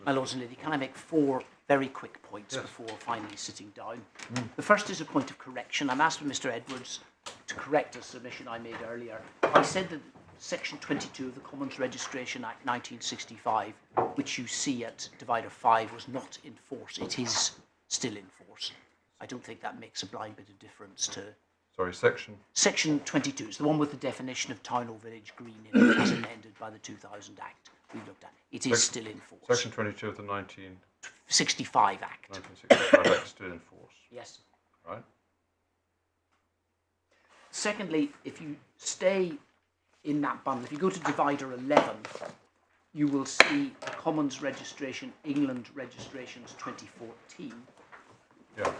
My lords and lady, can I make 4 very quick points before finally sitting down? The first is a point of correction. I'm asking Mr. Edwards to correct a submission I made earlier. I said that Section 22 of the Commons Registration Act 1965, which you see at Divider 5, was not in force. It is still in force. I don't think that makes a blind bit of difference to... Sorry, section? Section 22 is the one with the definition of town or village green in it, as amended by the 2000 Act we looked at. It is still in force. Section 22 of the 1965 Act. 1965 Act is still in force. Yes. Right. Secondly, if you stay in that bundle, if you go to Divider 11, you will see the Commons Registration, England Registrations 2014. Yeah.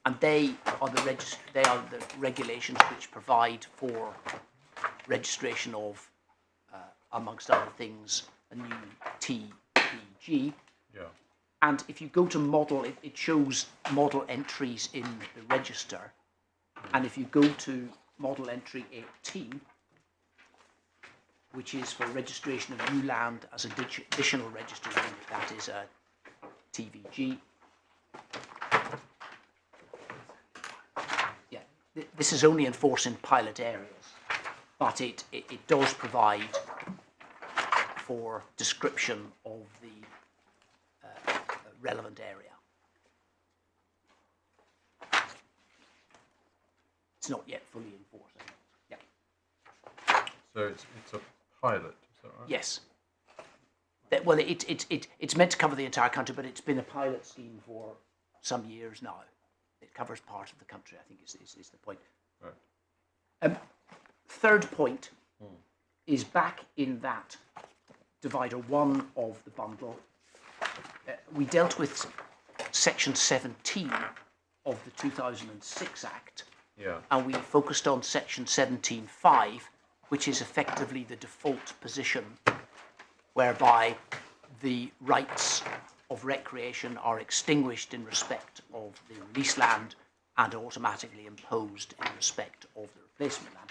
And they are the regulations which provide for registration of, amongst other things, a new TBG. Yeah. And if you go to model, it shows model entries in the register. And if you go to model entry 18, which is for registration of new land as additional registered unit, that is a TVG. Yeah, this is only in force in pilot areas, but it does provide for description of the relevant area. It's not yet fully in force. Yeah. So it's a pilot, is that right? Yes. Well, it's meant to cover the entire country, but it's been a pilot scheme for some years now. It covers part of the country, I think, is the point. Right. Third point is back in that Divider 1 of the bundle. We dealt with Section 17 of the 2006 Act, and we focused on Section 17.5, which is effectively the default position whereby the rights of recreation are extinguished in respect of the release land and automatically imposed in respect of the replacement land.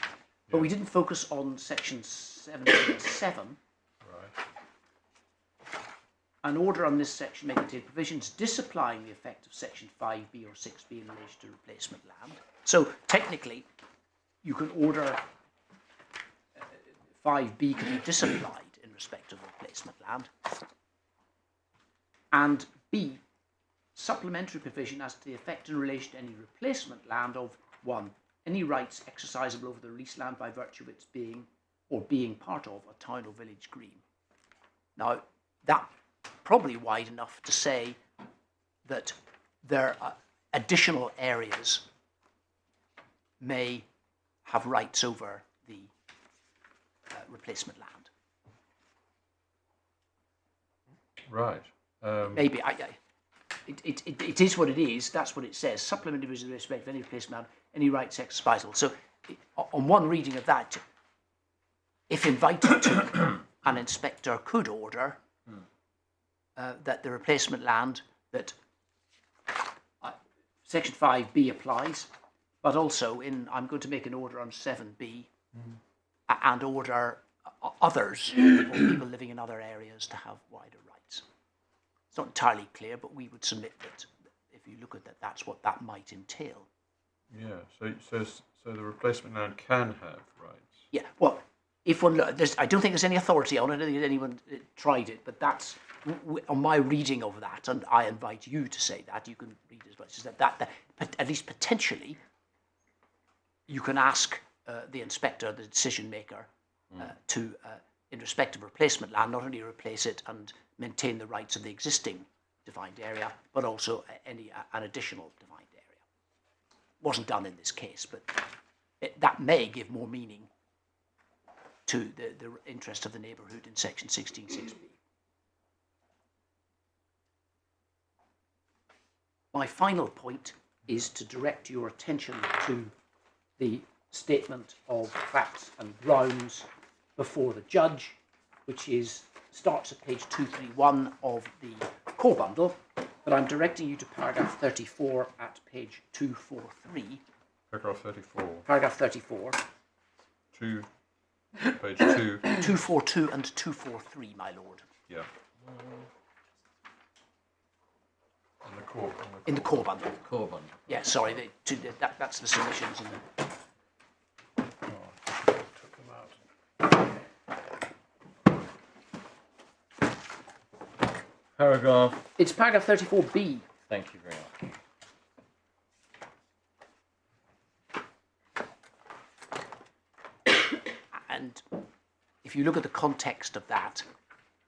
But we didn't focus on Section 17.7. Right. An order on this section may contain provisions disapplying the effect of Section 5b or 6b in relation to replacement land. So technically, you can order 5b can be disapplied in respect of replacement land. And B, supplementary provision as to the effect in relation to any replacement land of 1. Any rights exercisable over the released land by virtue of its being or being part of a town or village green. Now, that's probably wide enough to say that there are additional areas may have rights over the replacement land. Right. Maybe it is what it is. That's what it says. Supplementary with respect to any replacement land, any rights exercisable. So, on one reading of that, if invited to, an inspector could order that the replacement land that Section 5b applies, but also I'm going to make an order on 7b and order others or people living in other areas to have wider rights. It's not entirely clear, but we would submit that if you look at that, that's what that might entail. Yeah. So the replacement land can have rights. Yeah. Well, if one I don't think there's any authority on it. I don't think anyone tried it, but that's on my reading of that, and I invite you to say that. You can read as much as that at least potentially, you can ask the inspector, the decision maker, to, in respect of replacement land, not only replace it and maintain the rights of the existing defined area, but also an additional defined area. Wasn't done in this case, but that may give more meaning to the interest of the neighbourhood in Section 16.6b. My final point is to direct your attention to the statement of facts and grounds before the judge, which starts at page 231 of the core bundle, but I'm directing you to paragraph 34 at page 243. Paragraph 34. Paragraph 34. Page 2. 242 and 243, my lord. Yeah. in the core bundle. Core bundle. Yeah, sorry, that's the submissions. And Took them out. Paragraph. it's paragraph 34B. Thank you very much. And if you look at the context of that,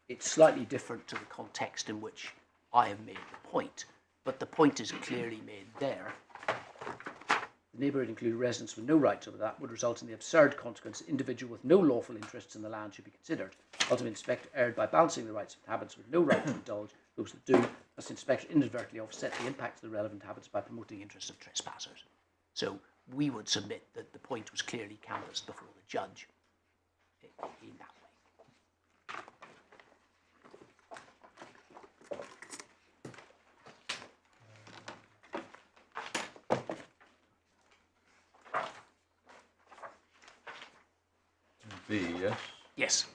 it's slightly different to the context in which I have made the point. But the point is clearly made there. The neighbourhood include residents with no rights over that would result in the absurd consequence that individual with no lawful interests in the land should be considered. Ultimately, inspector erred by balancing the rights of inhabitants with no right to indulge those that do, as the inspector inadvertently offset the impact of the relevant inhabitants by promoting the interests of trespassers. So we would submit that the point was clearly canvassed before the judge in that way. B, yes? Yes.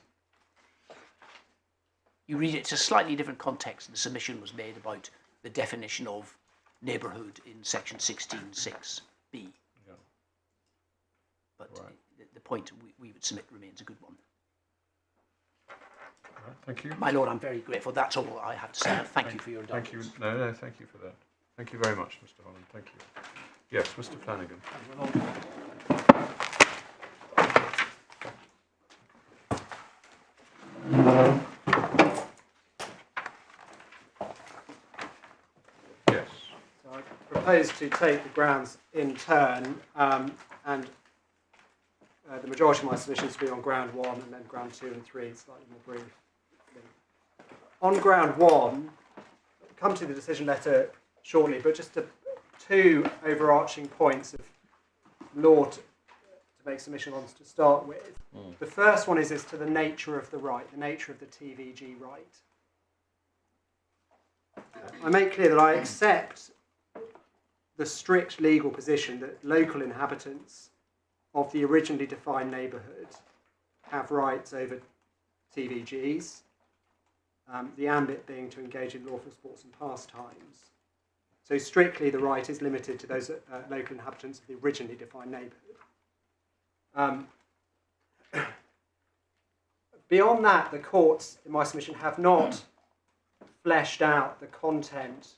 You read it, it's a slightly different context. The submission was made about the definition of neighbourhood in section 16.6b. Yeah. But Right. the point we would submit remains a good one. Right, thank you. My lord, I'm very grateful. That's all I have to say. Thank you for your Thank you. indulgence. No, thank you for that. Thank you very much, Mr. Holland. Thank you. Yes, Mr. Flanagan. Yes. So I propose to take the grounds in turn, and the majority of my submissions will be on ground 1 and then ground 2 and 3, slightly more brief. On ground 1, I'll come to the decision letter shortly, but just two overarching points of law to make submission on to start with. The first one is as to the nature of the right, the nature of the TVG right. I make clear that I accept the strict legal position that local inhabitants of the originally defined neighbourhood have rights over TVGs, the ambit being to engage in lawful sports and pastimes. So strictly the right is limited to those local inhabitants of the originally defined neighbourhood. Beyond that, the courts, in my submission, have not fleshed out the content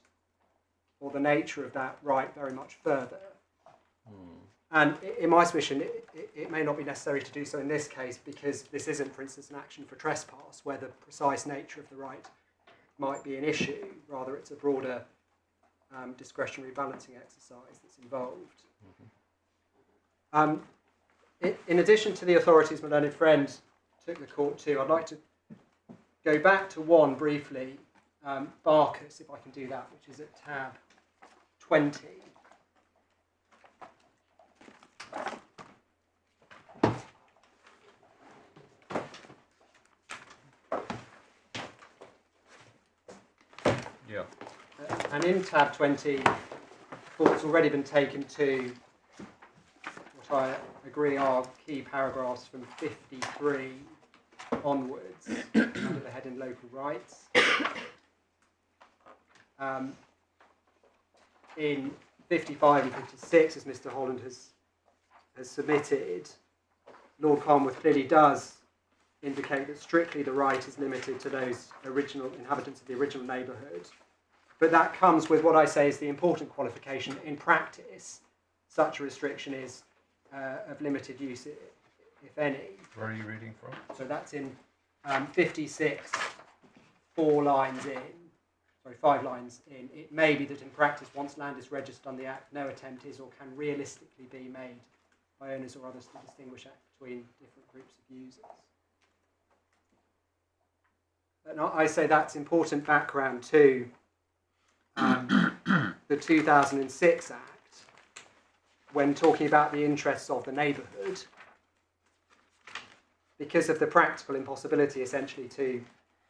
or the nature of that right very much further. And in my submission, it may not be necessary to do so in this case because this isn't, for instance, an action for trespass where the precise nature of the right might be an issue. Rather, it's a broader discretionary balancing exercise that's involved. In addition to the authorities my learned friend took the court to, I'd like to go back to one briefly, Barkus, if I can do that, which is at tab 20. Yeah. And in tab 20, thought's already been taken to what I agree are key paragraphs from 53 onwards under the heading Local Rights. In 55 and 56, as Mr. Holland has submitted, Lord Carnworth clearly does indicate that strictly the right is limited to those original inhabitants of the original neighbourhood. But that comes with what I say is the important qualification. In practice, such a restriction is of limited use, if any. Where are you reading from? So that's in 56, 5 lines in. It may be that in practice, once land is registered on the Act, no attempt is or can realistically be made by owners or others to distinguish between different groups of users. And I say that's important background to the 2006 Act, when talking about the interests of the neighbourhood, because of the practical impossibility essentially to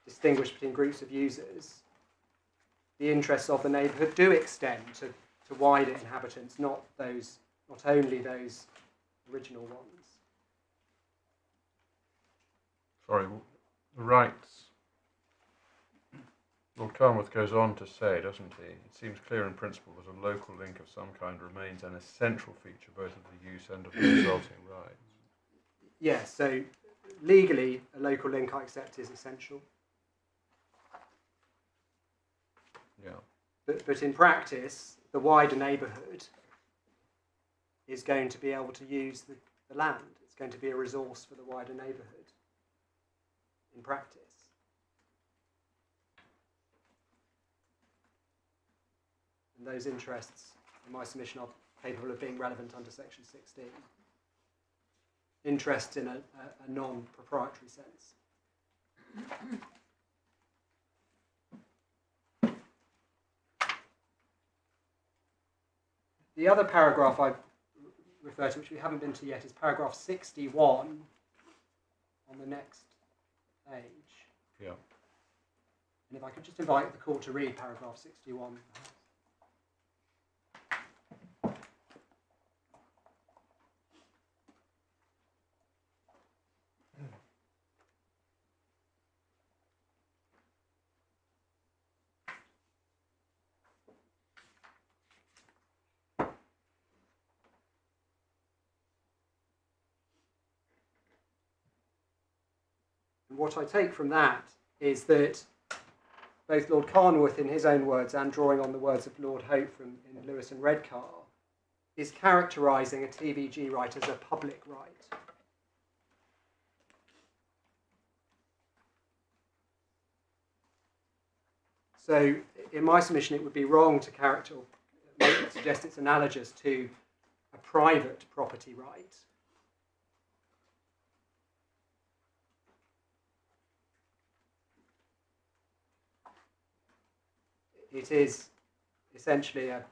distinguish between groups of users, the interests of the neighbourhood do extend to wider inhabitants, not only those original ones. Sorry, the rights. Lord Carnwath goes on to say, doesn't he, it seems clear in principle that a local link of some kind remains an essential feature both of the use and of the resulting rights. Yes, so legally, a local link, I accept, is essential. Yeah. But in practice, the wider neighbourhood is going to be able to use the land. It's going to be a resource for the wider neighbourhood in practice. And those interests, in my submission, are capable of being relevant under Section 16. Interests in a non-proprietary sense. The other paragraph I refer to, which we haven't been to yet, is paragraph 61 on the next page. Yeah. And if I could just invite the court to read paragraph 61. And what I take from that is that both Lord Carnwath, in his own words, and drawing on the words of Lord Hope from in Lewis and Redcar, is characterising a TVG right as a public right. So, in my submission, it would be wrong to suggest it's analogous to a private property right. It is essentially a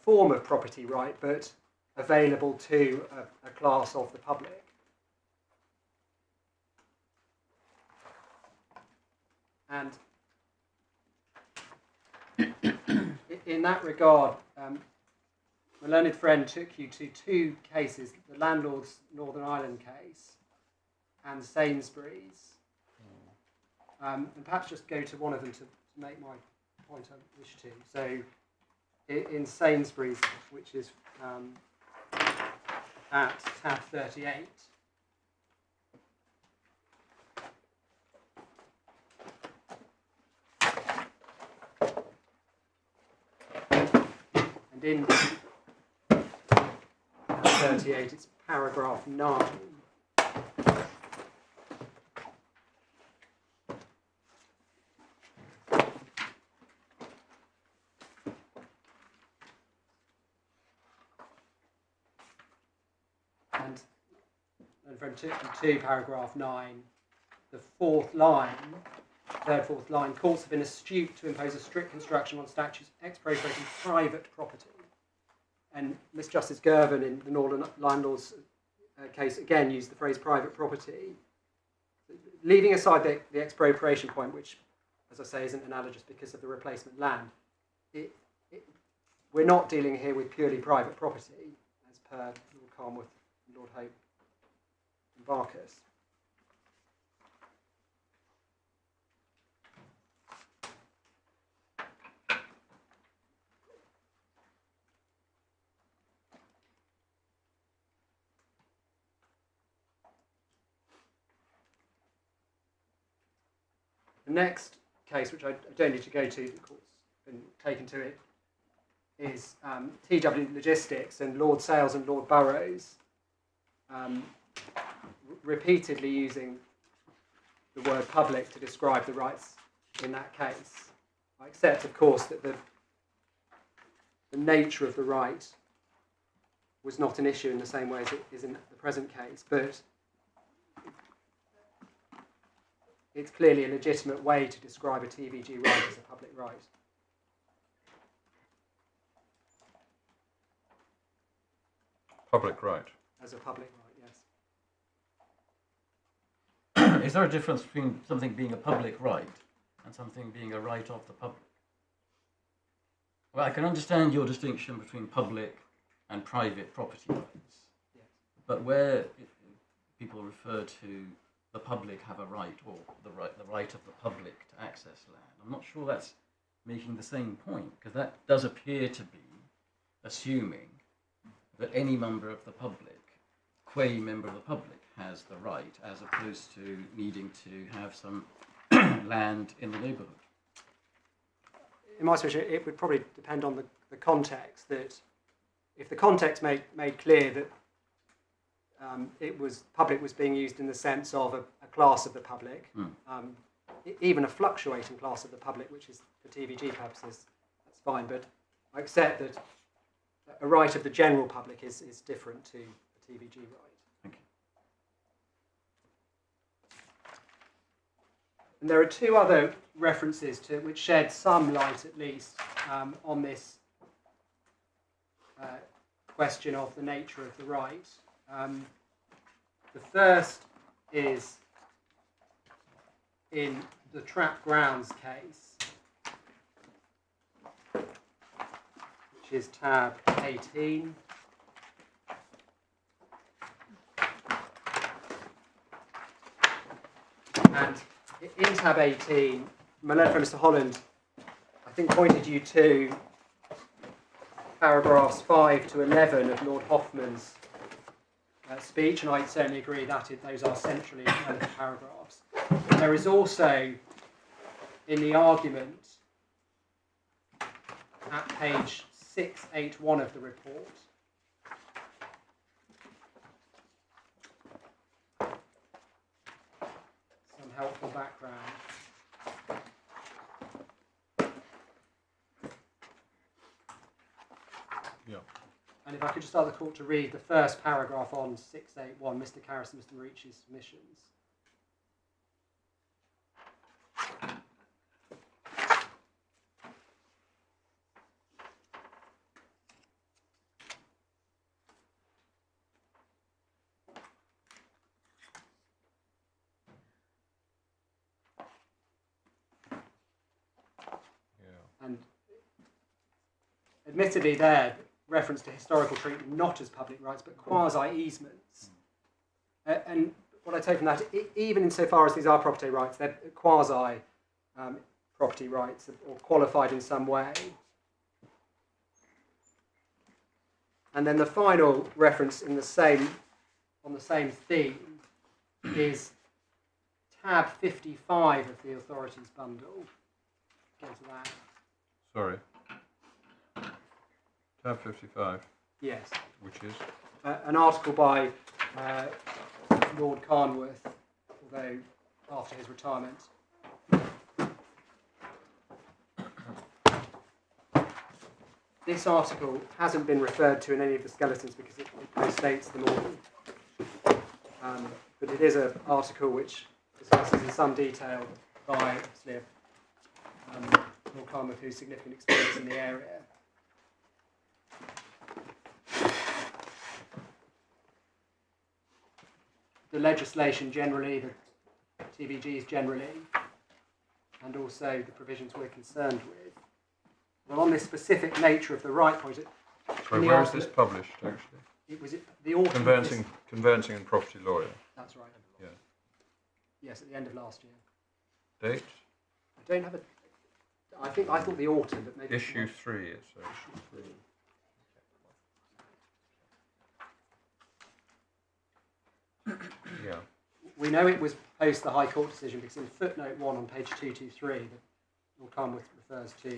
form of property right, but available to a class of the public. And in that regard, my learned friend took you to two cases, the Landlords Northern Ireland case and Sainsbury's. And perhaps just go to one of them to make my point I wish to. So in Sainsbury's, which is at tab 38, and in tab 38 it's paragraph 9. And from 2, paragraph 9, the third, fourth line, courts have been astute to impose a strict construction on statutes expropriating private property. And Miss Justice Girvan in the Northern Landlords case again used the phrase private property. Leaving aside the expropriation point, which, as I say, isn't analogous because of the replacement land, we're not dealing here with purely private property, as per Lord Carnwath and Lord Hope and Barkas. The next case, which I don't need to go to, the court's been taken to it, is TW Logistics and Lord Sales and Lord Burrows repeatedly using the word public to describe the rights in that case. I accept, of course, that the nature of the right was not an issue in the same way as it is in the present case, but it's clearly a legitimate way to describe a TVG right as a public right. Public right. As a public right, yes. Is there a difference between something being a public right and something being a right of the public? Well, I can understand your distinction between public and private property rights, Yes. but where people refer to the public have a right, or the right of the public to access land. I'm not sure that's making the same point, because that does appear to be assuming that any member of the public, qua member of the public, has the right, as opposed to needing to have some land in the neighbourhood. In my submission, it would probably depend on the context. That if the context made clear that public was being used in the sense of a class of the public, even a fluctuating class of the public, which is for TVG purposes, that's fine. But I accept that a right of the general public is different to a TVG right. Thank you. And there are two other references to which shed some light, at least, on this question of the nature of the right. The first is in the Trap Grounds case, which is tab 18. And in tab 18, my letter from Mr. Holland, I think, pointed you to paragraphs 5 to 11 of Lord Hoffman's speech, and I certainly agree that those are centrally relevant paragraphs. There is also, in the argument at page 681 of the report, some helpful background. Yeah. And if I could just ask the court to read the first paragraph on 681, Mr. Karras and Mr. Maricci's submissions. And admittedly there, reference to historical treatment not as public rights but quasi-easements. And what I take from that, even insofar as these are property rights, they're quasi-property rights or qualified in some way. And then the final reference on the same theme is tab 55 of the authorities bundle. Go to that. Sorry. Tab 55. Yes. Which is? An article by Lord Carnworth, although after his retirement. This article hasn't been referred to in any of the skeletons because it states them all. But it is an article which discusses in some detail by Lord Carnworth, who's significant experience in the area. The legislation generally, the TVGs generally, and also the provisions we're concerned with. Well, on this specific nature of the right point... Sorry, where is this published, actually? It was the autumn... Conveyancing and Property Lawyer. That's right. Yeah. Yes, at the end of last year. Date? I don't have a... I thought the autumn, but maybe... Issue 3, it says. Issue 3. Yeah. We know it was post the High Court decision because in footnote 1 on page 223, Lord Carnworth refers to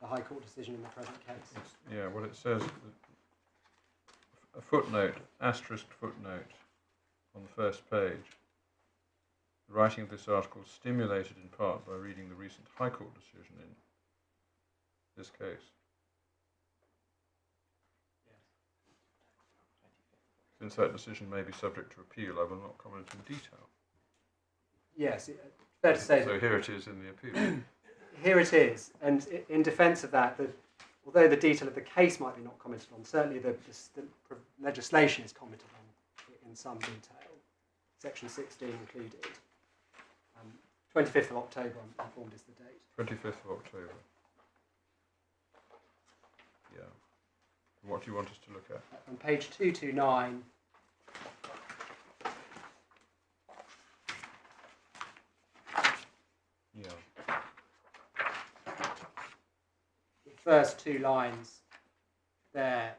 the High Court decision in the present case. Yeah, what it says, a footnote, asterisk footnote, on the first page. The writing of this article is stimulated in part by reading the recent High Court decision in this case. Since that decision may be subject to appeal, I will not comment in detail. Yes, fair to say. So here it is in the appeal. Here it is, and in defence of that, although the detail of the case might be not commented on, certainly the legislation is commented on in some detail. Section 16 included. 25th of October, I'm informed, is the date. 25th of October. Yeah. What do you want us to look at? On page 229, first two lines there,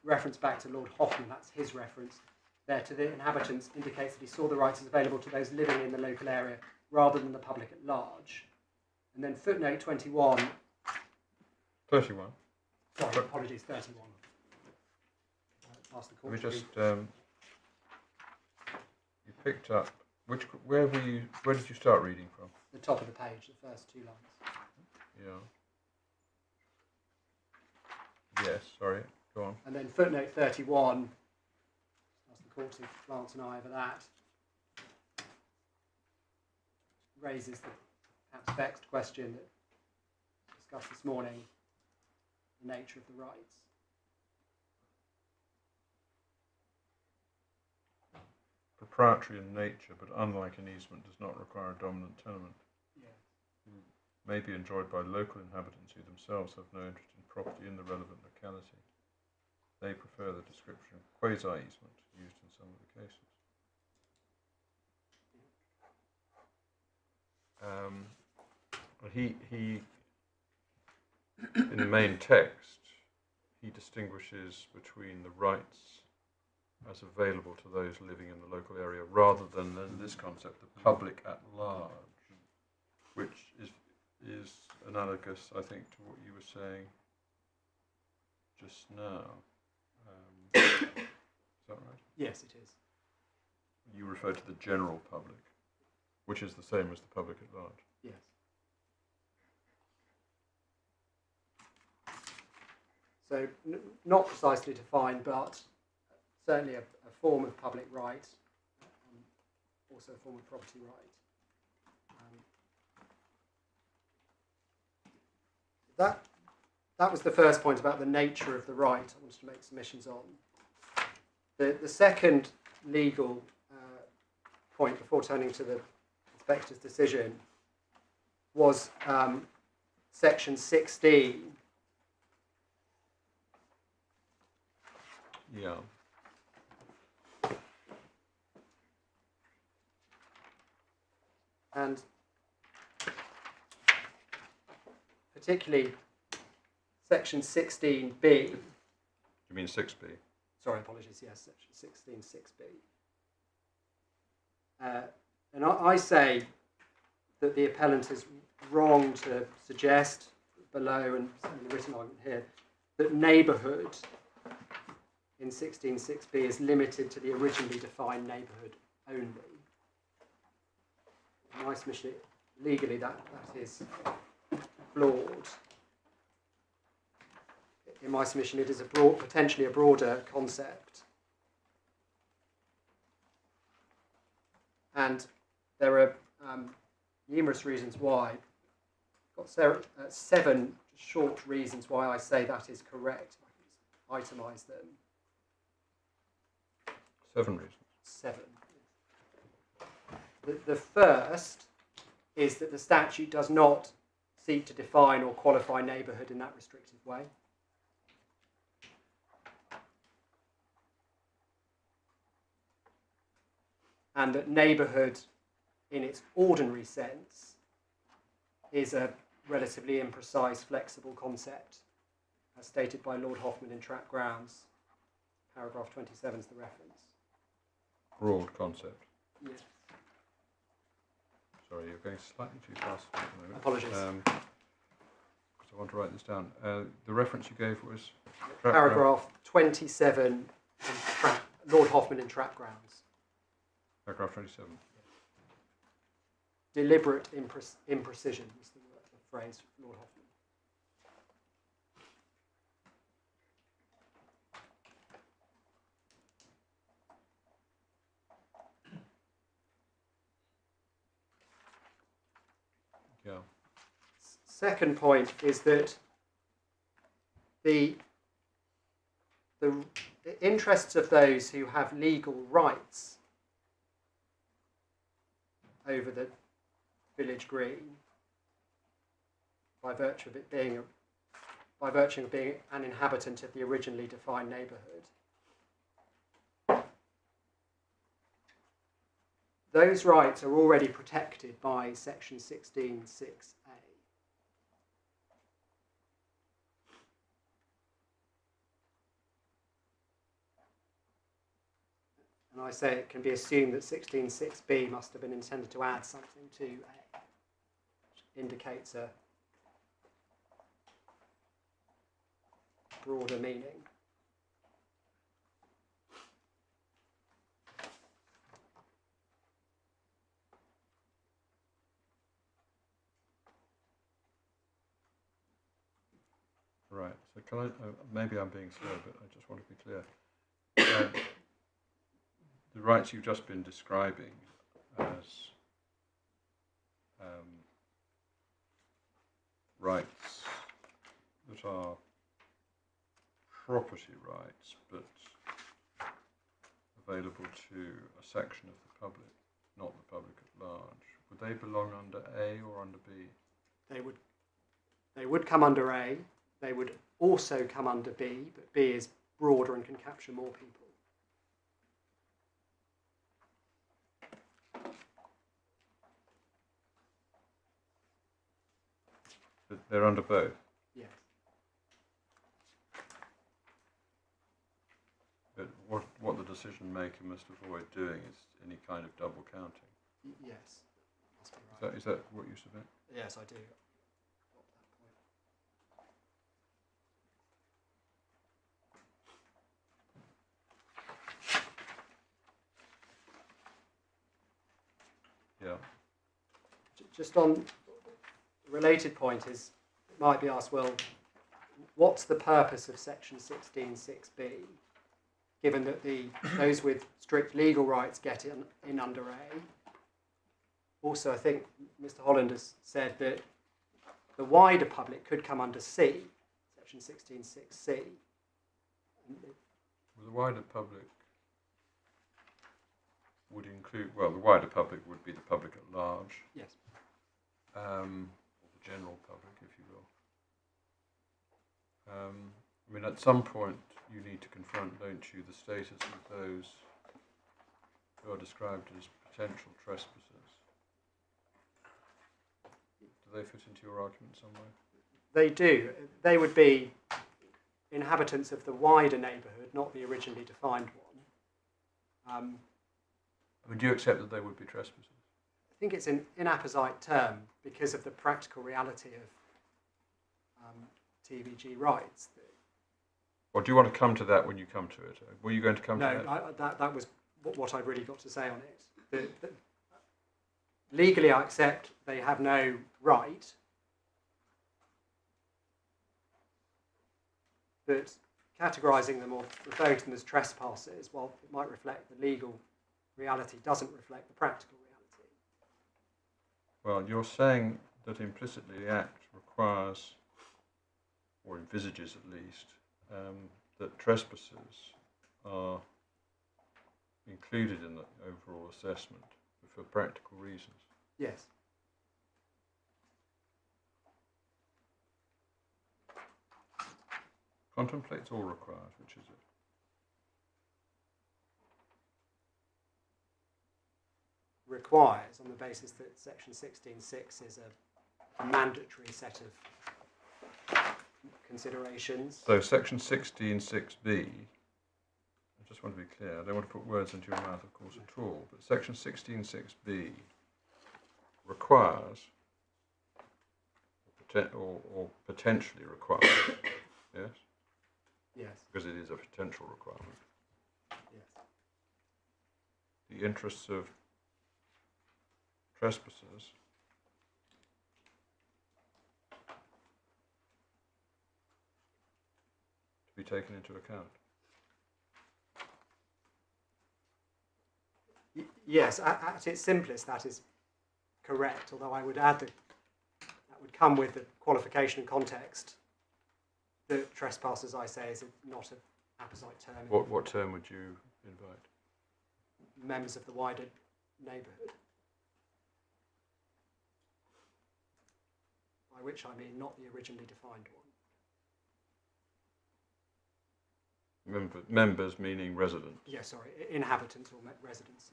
reference back to Lord Hoffman, that's his reference, there to the inhabitants indicates that he saw the rights as available to those living in the local area rather than the public at large. And then footnote 21. 31. Sorry, apologies, 31. Ask the court We to just read. you picked up where did you start reading from? The top of the page, the first two lines. Yeah. Yes, sorry. Go on. And then footnote 31. Ask the court to glance an eye over that. Raises the perhaps vexed question that discussed this morning, the nature of the rights. Proprietary in nature, but unlike an easement, does not require a dominant tenement. Yeah. May be enjoyed by local inhabitants who themselves have no interest in property in the relevant locality. They prefer the description of quasi-easement used in some of the cases. He in the main text, he distinguishes between the rights as available to those living in the local area rather than this concept, the public at large, which is analogous, I think, to what you were saying just now. Is that right? Yes, it is. You refer to the general public, which is the same as the public at large. Yes. So, not precisely defined, but certainly a form of public right, also a form of property right. That was the first point about the nature of the right I wanted to make submissions on. The second legal point before turning to the inspector's decision was section 16. Yeah. And particularly section 16b. You mean 6b? Sorry, apologies, yes, section 16 6b. And I say that the appellant is wrong to suggest below, and certainly the written argument here, that neighbourhood in 16 6b is limited to the originally defined neighbourhood only. In my submission, legally that is flawed. In my submission, it is potentially a broader concept. And there are numerous reasons why. I've got 7 short reasons why I say that is correct. I can itemise them. 7 reasons. 7. The first is that the statute does not seek to define or qualify neighbourhood in that restrictive way. And that neighbourhood, in its ordinary sense, is a relatively imprecise, flexible concept, as stated by Lord Hoffman in Track Grounds. Paragraph 27 is the reference. Broad concept. Yes. Sorry, you're going slightly too fast at the moment. Apologies. Because I want to write this down. The reference you gave was? Paragraph 27 in Lord Hoffman in Track Grounds. Paragraph 27. Deliberate imprecision is the phrase from Lord Hoffman. Yeah. Second point is that the interests of those who have legal rights over the village green, by virtue of being an inhabitant of the originally defined neighbourhood, those rights are already protected by section 16(6)(a). And I say it can be assumed that 16(6)(b) must have been intended to add something to A, which indicates a broader meaning. Right. So can I? Maybe I'm being slow, but I just want to be clear. The rights you've just been describing as rights that are property rights, but available to a section of the public, not the public at large, would they belong under A or under B? They would come under A. They would also come under B, but B is broader and can capture more people. But they're under both. Yes. But what the decision maker must avoid doing is any kind of double counting. Yes. Must be right. Is that what you submit? Yes, I do. Yeah. Just on a related point is, it might be asked, well, what's the purpose of section 16(6)(b), given that those with strict legal rights get in under A? Also, I think Mr. Holland has said that the wider public could come under C, section 16(6)(c. Well, the wider public would include, well, the wider public would be the public at large. Yes. Or the general public, if you will. I mean, at some point you need to confront, don't you, the status of those who are described as potential trespassers. Do they fit into your argument somewhere? They do. They would be inhabitants of the wider neighbourhood, not the originally defined one. I mean, do you accept that they would be trespassers? I think it's an inapposite term because of the practical reality of TVG rights. Or do you want to come to that when you come to it? Were you going to come to that? No, that was what I've really got to say on it. Legally, I accept they have no right, but categorising them or referring to them as trespassers, while it might reflect the legal reality, doesn't reflect the practical reality. Well, you're saying that implicitly the Act requires, or envisages at least, that trespassers are included in the overall assessment for practical reasons. Yes. Contemplates all required, which is it? Requires, on the basis that section 16(6) is a mandatory set of considerations. So section 16(6)(b), I just want to be clear, I don't want to put words into your mouth, of course, at all, but section 16(6)(b) requires, or potentially requires, yes? Yes. Because it is a potential requirement. Yes. The interests of trespassers to be taken into account. Yes, at its simplest, that is correct, although I would add that that would come with the qualification and context that trespassers, I say, is not an apposite term. What term would you invite? Members of the wider neighbourhood. By which I mean not the originally defined one. Members meaning residents. Yeah, sorry, inhabitants or residents,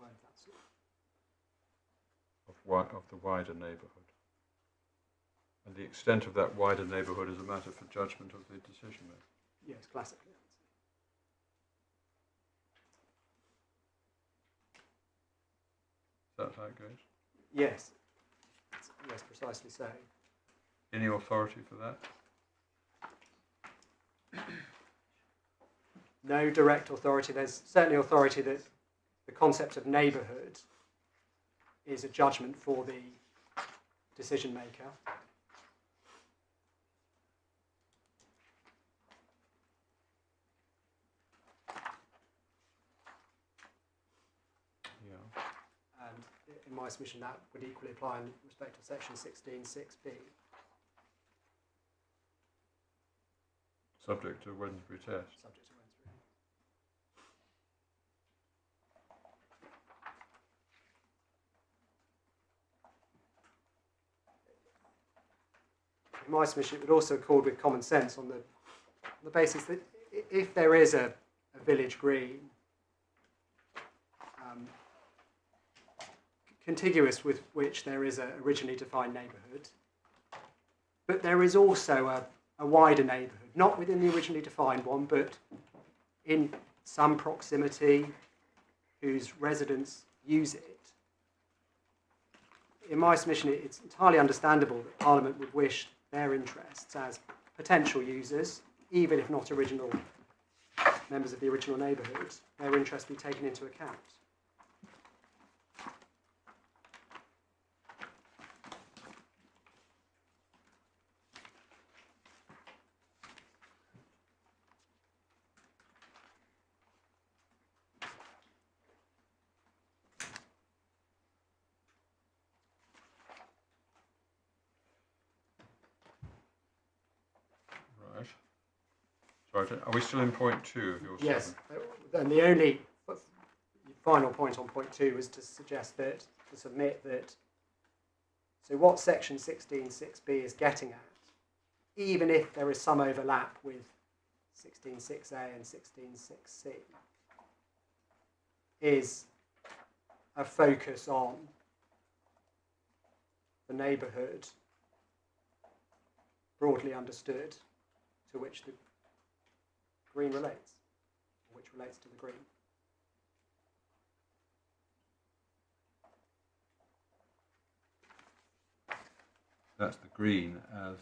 word of that sort. the wider neighbourhood. And the extent of that wider neighbourhood is a matter for judgment of the decision maker. Yes, classically. Is that how it goes? Yes. Yes, precisely so. Any authority for that? No direct authority. There's certainly authority that the concept of neighbourhood is a judgment for the decision maker. Yeah. And in my submission, that would equally apply in respect of section 16(6)(b). Subject to Wednesbury test. Subject to Wednesbury. In my submission, it would also accord with common sense on the basis that if there is a village green contiguous with which there is an originally defined neighbourhood, but there is also a wider neighbourhood, not within the originally defined one, but in some proximity, whose residents use it. In my submission, it's entirely understandable that Parliament would wish their interests as potential users, even if not original members of the original neighbourhood, their interests be taken into account. Right. Are we still in point 2 of your Yes, 7? and the only final point on point 2 was to suggest that, to submit that, so what section 16(6)(b) is getting at, even if there is some overlap with 16(6)(a) and 16(6)(c), is a focus on the neighbourhood, broadly understood, to which the green relates, which relates to the green. That's the green as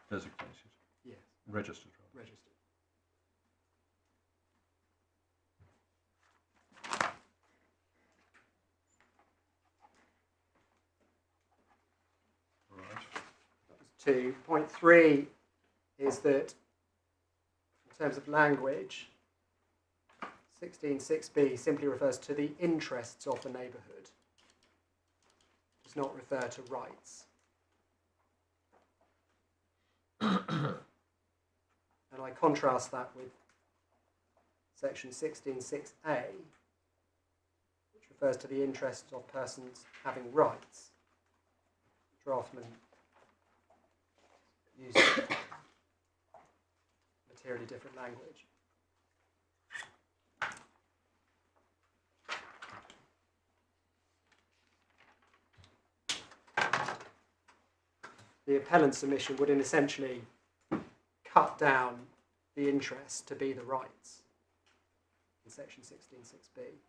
designated, Yes, registered rather. registered. Right. That was 2. Point 3 is that, in terms of language, 16(6)(b) simply refers to the interests of the neighbourhood. Does not refer to rights. And I contrast that with section 16(6)(a), which refers to the interests of persons having rights. Draftman uses materially different language. The appellant submission would essentially cut down the interest to be the rights in section 16(6)(b).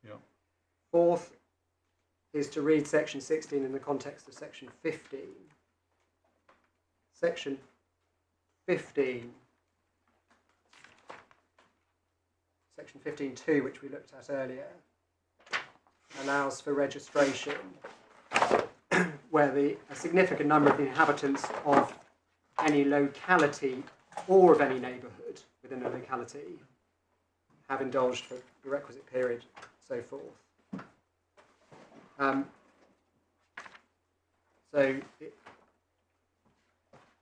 Yeah. Fourth is to read section 16 in the context of section 15. Section 15, section 15.2, which we looked at earlier, allows for registration where a significant number of the inhabitants of any locality or of any neighbourhood within a locality have indulged for the requisite period, so forth.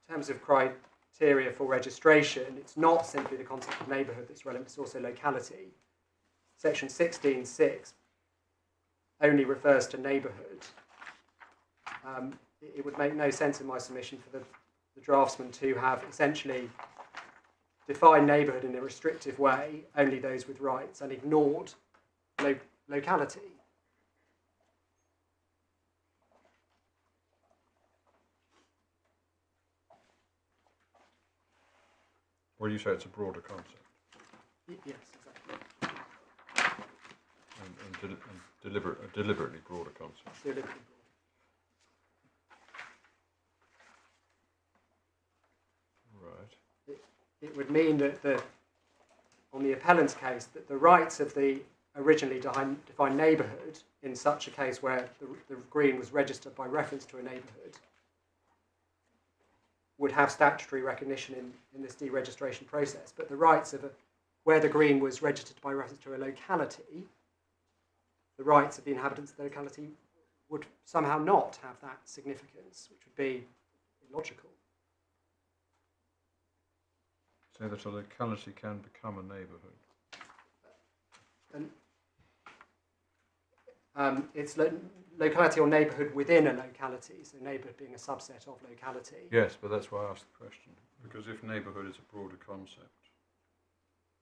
In terms of criteria for registration, it's not simply the concept of neighbourhood that's relevant, it's also locality. Section 16(6) only refers to neighbourhood, it would make no sense in my submission for the draftsman to have essentially defined neighbourhood in a restrictive way, only those with rights, and ignored locality. Well, you say it's a broader concept. Yes, exactly. And a deliberately broader concept. Deliberately broad. Right. It would mean that on the appellant's case, that the rights of the originally defined neighbourhood, in such a case where the green was registered by reference to a neighbourhood, would have statutory recognition in this deregistration process. But the rights of where the green was registered by reference to a locality, the rights of the inhabitants of the locality would somehow not have that significance, which would be illogical. Say that a locality can become a neighbourhood. It's locality or neighbourhood within a locality, so neighbourhood being a subset of locality. Yes, but that's why I asked the question. Because if neighbourhood is a broader concept,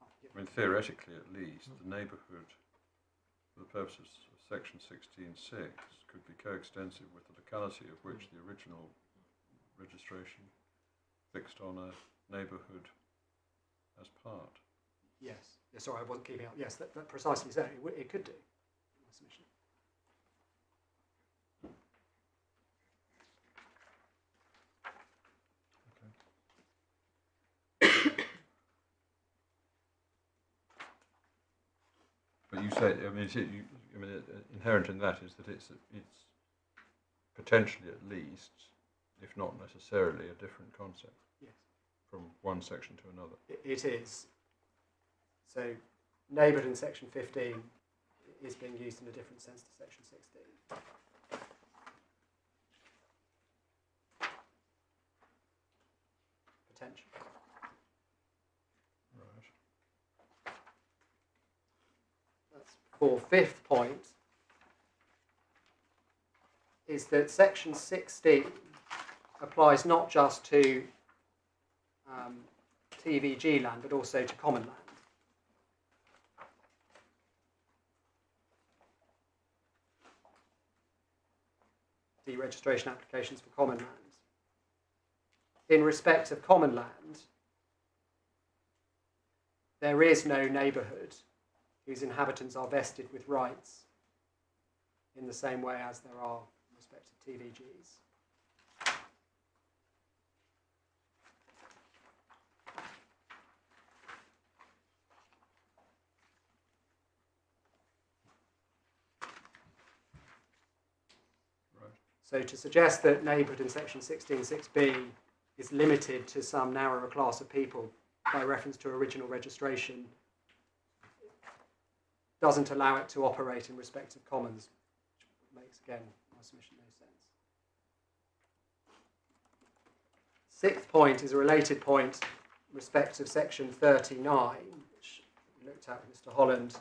I mean, theoretically at least, the neighbourhood, for the purposes of section 16(6), could be coextensive with the locality of which the original registration fixed on a neighbourhood as part. Yes. Sorry, I wasn't keeping up. Yes, that precisely so. It could do. But you say, I mean, inherent in that is that it's potentially at least, if not necessarily, a different concept. Yes. From one section to another. It is. So, neighbourhood in section 15 is being used in a different sense to section 16. Potentially. Right. That's for fifth point, is that section 16 applies not just to TVG land, but also to common land. Deregistration applications for common land. In respect of common land, there is no neighbourhood whose inhabitants are vested with rights in the same way as there are in respect of TVGs. So to suggest that neighbourhood in section 16(6)(b) is limited to some narrower class of people by reference to original registration doesn't allow it to operate in respect of commons, which makes, again, my submission no sense. Sixth point is a related point in respect of section 39, which we looked at with Mr. Holland.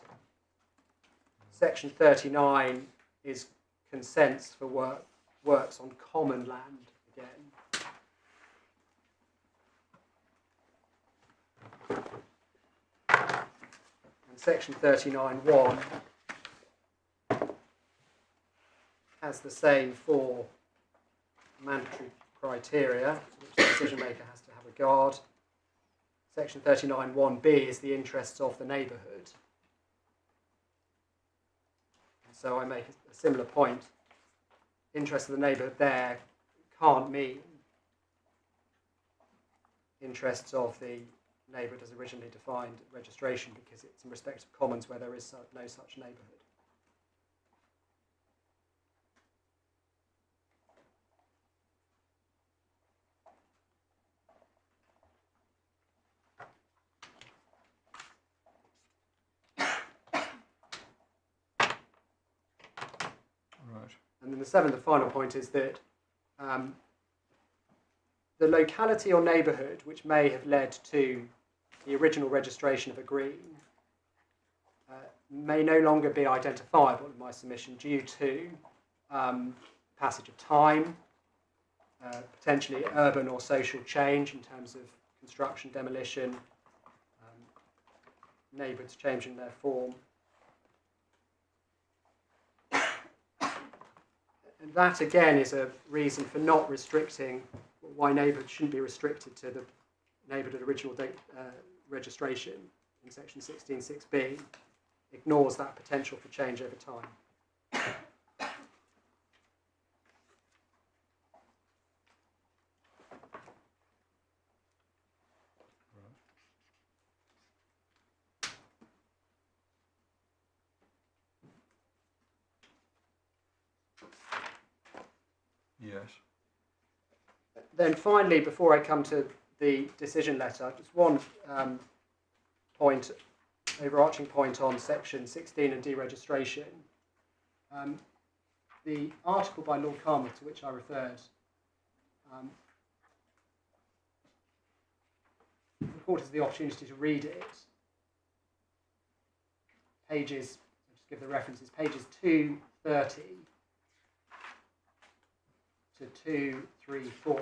Section 39 is consents for works on common land again. And section 39(1) has the same four mandatory criteria to which the decision maker has to have regard. Section 39(1)(b) is the interests of the neighbourhood. And so I make a similar point. Interest of the neighbourhood there can't mean interests of the neighbourhood as originally defined registration, because it's in respect of commons where there is no such neighbourhood. And then the seventh and final point is that the locality or neighbourhood which may have led to the original registration of a green may no longer be identifiable in my submission due to passage of time, potentially urban or social change in terms of construction, demolition, neighbourhoods changing their form. And that again is a reason for not restricting, why neighbourhood shouldn't be restricted to the neighbourhood original date registration in section 16(6)(b), ignores that potential for change over time. Yes. Then finally, before I come to the decision letter, just one point, overarching point on section 16 and deregistration. The article by Lord Carmouth to which I referred, the court has the opportunity to read it. Pages, I'll just give the references, pages 230 to 234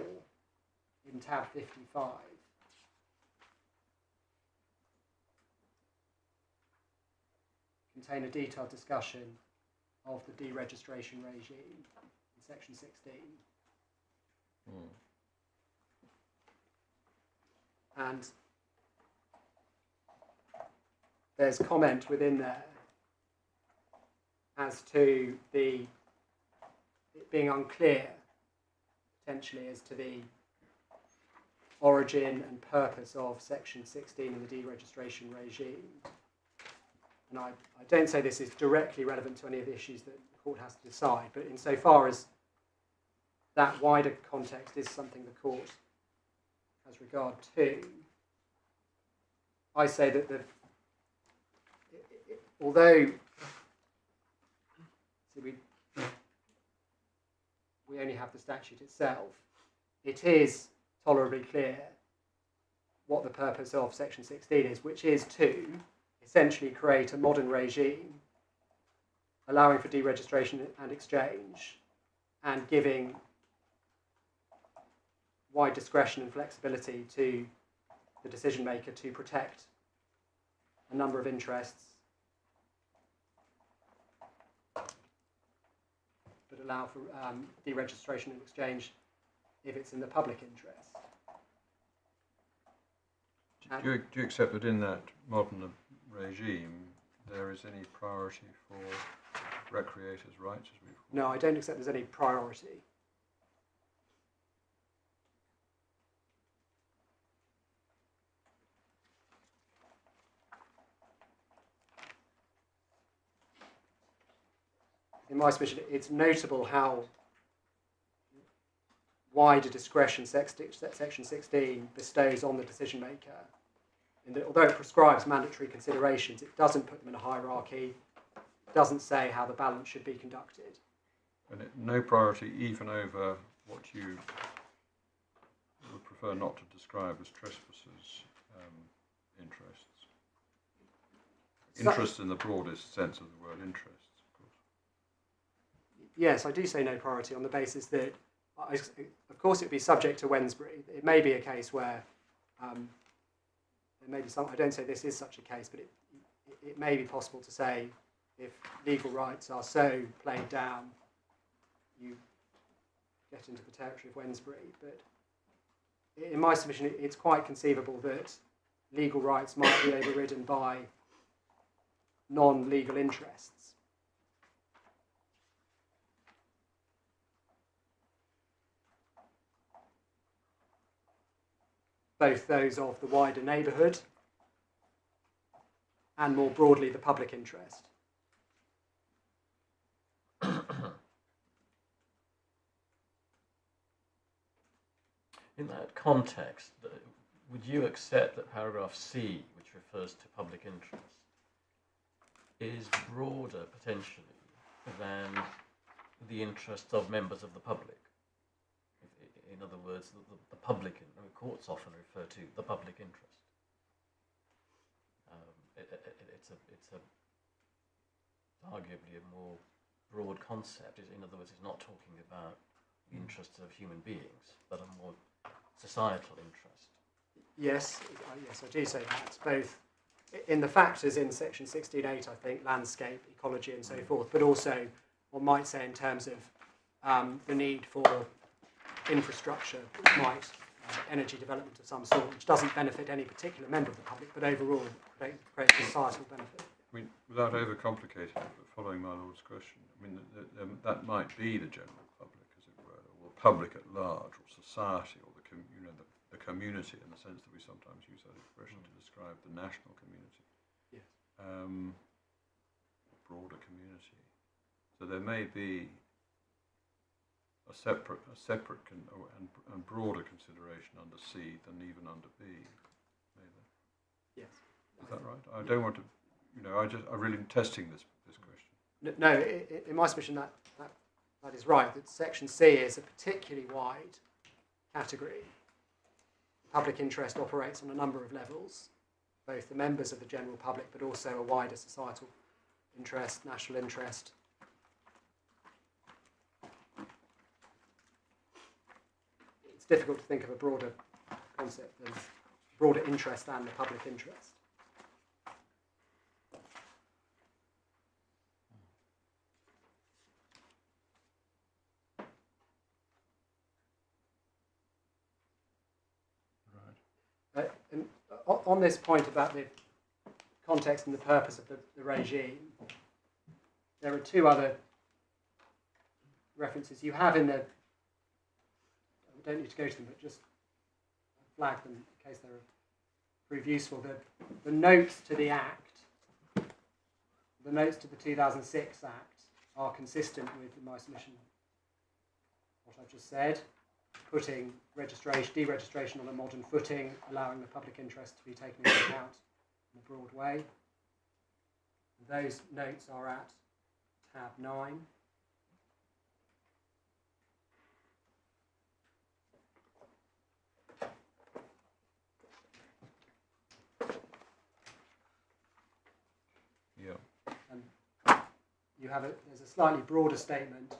in tab 55. Contain a detailed discussion of the deregistration regime in section 16. And there's comment within there as to it being unclear potentially as to the origin and purpose of section 16 and the deregistration regime. And I don't say this is directly relevant to any of the issues that the court has to decide, but insofar as that wider context is something the court has regard to, I say that although we only have the statute itself, it is tolerably clear what the purpose of section 16 is, which is to essentially create a modern regime allowing for deregistration and exchange and giving wide discretion and flexibility to the decision maker to protect a number of interests, but allow for deregistration and exchange if it's in the public interest. Do you accept that in that modern regime there is any priority for recreators' rights, as we've called? No, I don't accept there's any priority. In my submission, it's notable how wide a discretion section 16 bestows on the decision maker. In that, although it prescribes mandatory considerations, it doesn't put them in a hierarchy, it doesn't say how the balance should be conducted. And no priority even over what you would prefer not to describe as trespassers' interests. Interests in the broadest sense of the word interests, of course. Yes, I do say no priority on the basis that, of course, it would be subject to Wednesbury. It may be a case where there may be some. I don't say this is such a case, but it may be possible to say if legal rights are so played down, you get into the territory of Wednesbury. But in my submission, it's quite conceivable that legal rights might be overridden by non-legal interests. Both those of the wider neighbourhood and more broadly the public interest. In that context, would you accept that paragraph C, which refers to public interest, is broader potentially than the interest of members of the public? In other words, the public, courts often refer to the public interest. It's a arguably a more broad concept. In other words, it's not talking about the interests of human beings, but a more societal interest. Yes, yes, I do say that. Both in the factors in section 16.8, I think, landscape, ecology and so forth, but also one might say in terms of the need for infrastructure, might energy development of some sort, which doesn't benefit any particular member of the public, but overall creates societal benefit. I mean, without overcomplicating it, but following my Lord's question, I mean, that might be the general public, as it were, or public at large, or society, or the community, in the sense that we sometimes use that expression to describe the national community, Yes. broader community. So there may be a separate and broader consideration under C than even under B. Maybe. Yes. Is that right? I don't want to, I really am testing this question. No, in my submission that is right. That section C is a particularly wide category. Public interest operates on a number of levels, both the members of the general public, but also a wider societal interest, national interest. It's difficult to think of a broader concept than broader interest than the public interest. And on this point about the context and the purpose of the regime, there are two other references you have in the. We don't need to go to them, but just flag them in case they're prove useful. The notes to the Act, the notes to the 2006 Act, are consistent with, in my submission, what I've just said. Putting deregistration on a modern footing, allowing the public interest to be taken into account in a broad way. And those notes are at tab 9. Yeah. And you have there's a slightly broader statement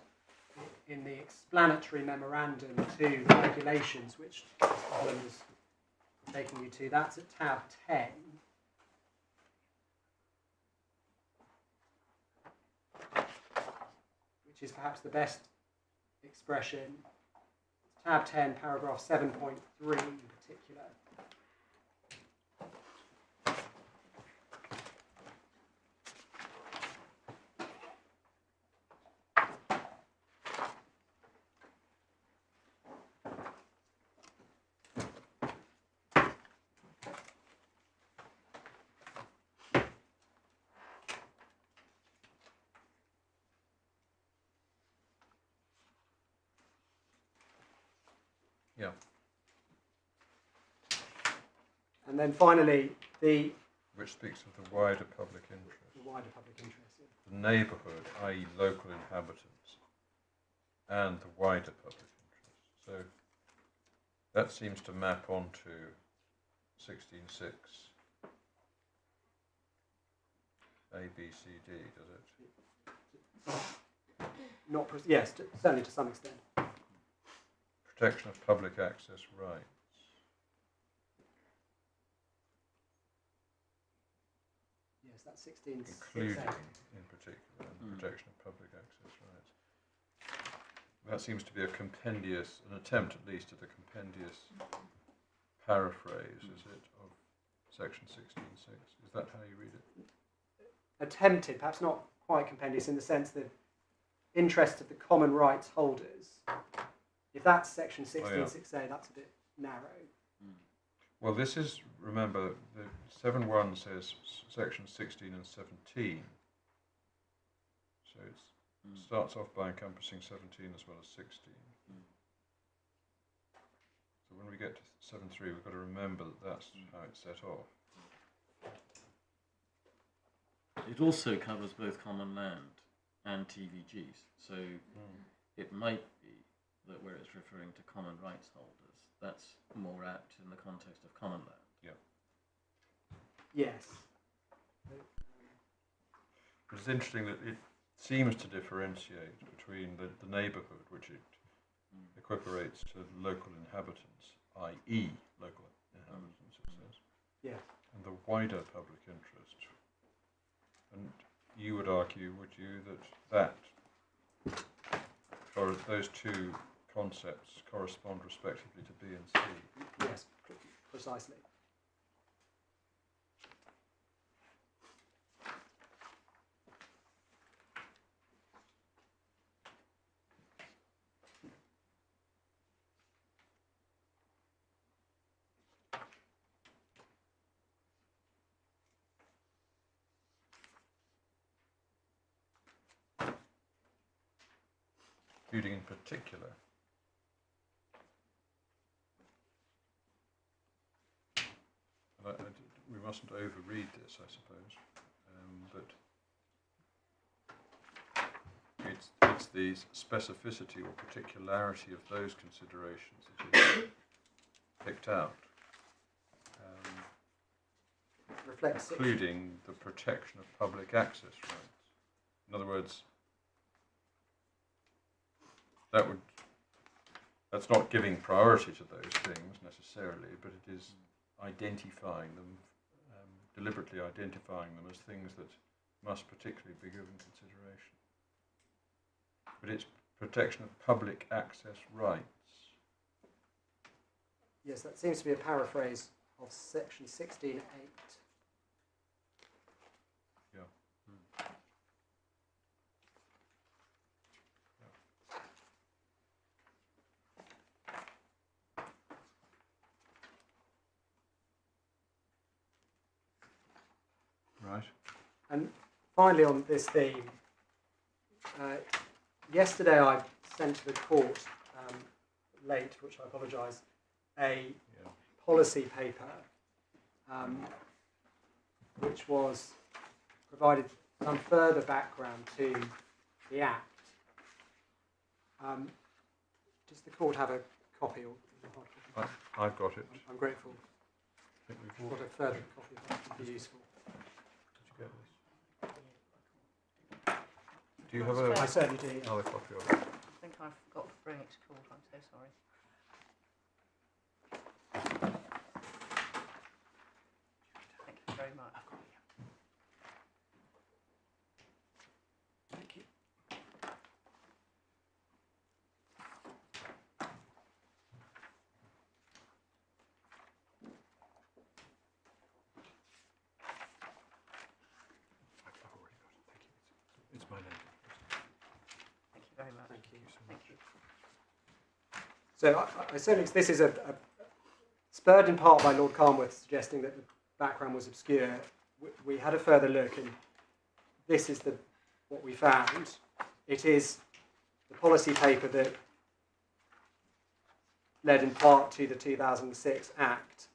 in the explanatory memorandum to regulations, which Alan was taking you to. That's at tab 10. Which is perhaps the best expression. Tab 10, paragraph 7.3 in particular. Yeah. And then finally, Which speaks of the wider public interest. the wider public interest. The neighbourhood, i.e. local inhabitants, and the wider public interest. So that seems to map onto 16.6 A, B, C, D, does it? Yes, certainly to some extent. Protection of public access rights. Yes, that's 16. Including, in particular, protection of public access rights. That seems to be an attempt at least at a compendious paraphrase, is it, of section 16.6? Is that how you read it? Attempted, perhaps not quite compendious in the sense that interest of the common rights holders. If that's section 16.6a, that's a bit narrow. Well, this is, remember, the 7.1 says section 16 and 17. So it starts off by encompassing 17 as well as 16. So when we get to 7.3, we've got to remember that that's how it's set off. It also covers both common land and TVGs, so it might be that where it's referring to common rights holders, that's more apt in the context of common land. Yeah. Yes. It's interesting that it seems to differentiate between the neighbourhood, which it equiparates to local inhabitants, i.e. local inhabitants, it says, and the wider public interest. And you would argue, would you, that or those two concepts correspond respectively to B and C? Yes, precisely. Including in particular we mustn't overread this, I suppose, but it's the specificity or particularity of those considerations that is picked out, Reflects including the protection of public access rights. In other words, that's not giving priority to those things necessarily, but it is identifying them, deliberately identifying them as things that must particularly be given consideration. But it's protection of public access rights. Yes, that seems to be a paraphrase of section 16.8. Yeah. Right. And finally on this theme, yesterday I sent to the court, late, which I apologise, a policy paper which was provided some further background to the Act. Does the court have a copy? Or a hard copy? I've got it. I'm grateful. I think we've all Got a further copy of that would be useful. Did you get this? Do you have I certainly do. another copy of it? I think I forgot to bring it to court, I'm so sorry. Thank you very much. Thank you. I've already got it. Thank you. It's my name. Thank you very much. Thank you. Thank you. So I certainly, this is a spurred in part by Lord Carnworth suggesting that the background was obscure. We had a further look, and this is what we found. It is the policy paper that led in part to the 2006 Act.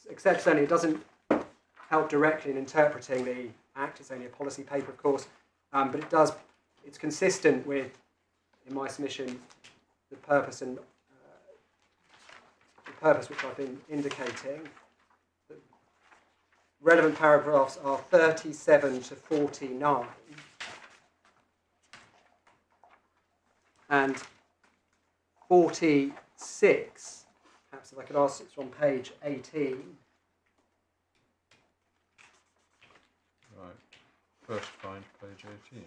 Except certainly it doesn't help directly in interpreting the Act. It's only a policy paper, of course, but it does. It's consistent with, in my submission, the purpose and the purpose which I've been indicating. The relevant paragraphs are 37 to 49, and 46. Perhaps if I could ask, it's on page 18. Right. First find page 18.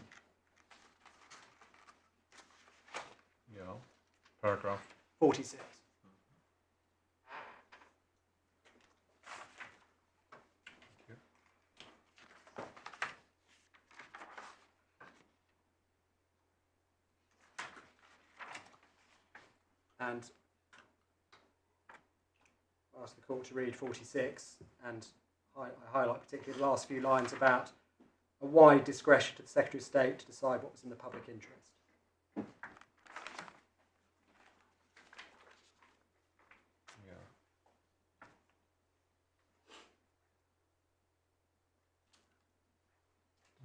Yeah. Paragraph. 46. Thank you. And I ask the court to read 46, and I highlight particularly the last few lines about a wide discretion to the Secretary of State to decide what was in the public interest.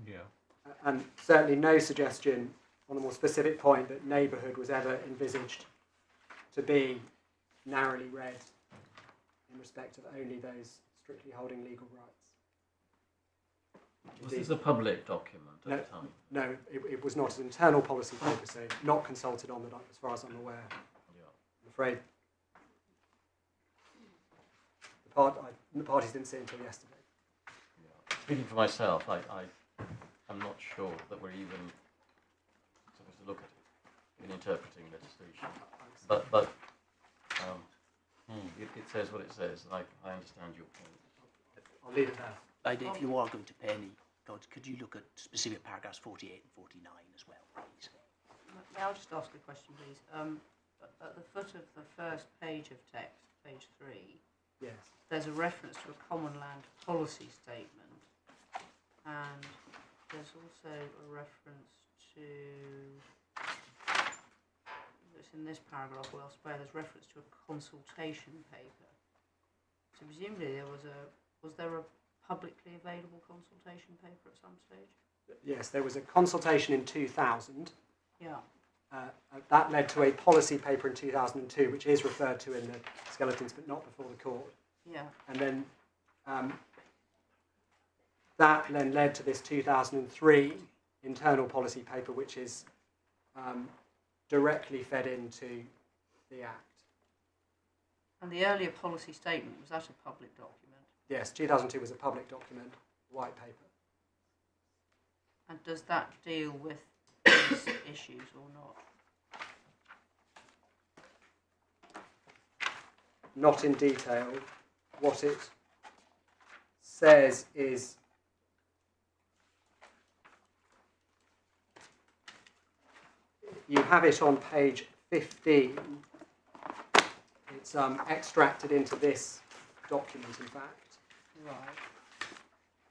Yeah. And certainly no suggestion on a more specific point that neighbourhood was ever envisaged to be narrowly read in respect of only those strictly holding legal rights. Was this a public document at No, the time? no, it was not an internal policy paper, so not consulted on that, as far as I'm aware. Yeah. I'm afraid the parties didn't see it until yesterday. Yeah. Speaking for myself, I'm not sure that we're even supposed to look at it in interpreting legislation. But it says what it says, and I understand your point. I'll leave it there. If you are going to pay any, could you look at specific paragraphs 48 and 49 as well, please? May I just ask a question, please? At the foot of the first page of text, page 3, Yes. there's a reference to a common land policy statement, and there's also a reference to, it's in this paragraph or elsewhere, there's reference to a consultation paper. So presumably was there a publicly available consultation paper at some stage? Yes, there was a consultation in 2000. Yeah. That led to a policy paper in 2002, which is referred to in the skeletons, but not before the court. Yeah. And then that then led to this 2003 internal policy paper, which is directly fed into the Act. And the earlier policy statement, was that a public document? Yes, 2002 was a public document, white paper. And does that deal with these issues or not? Not in detail. What it says is you have it on page 15. It's extracted into this document, in fact. Right.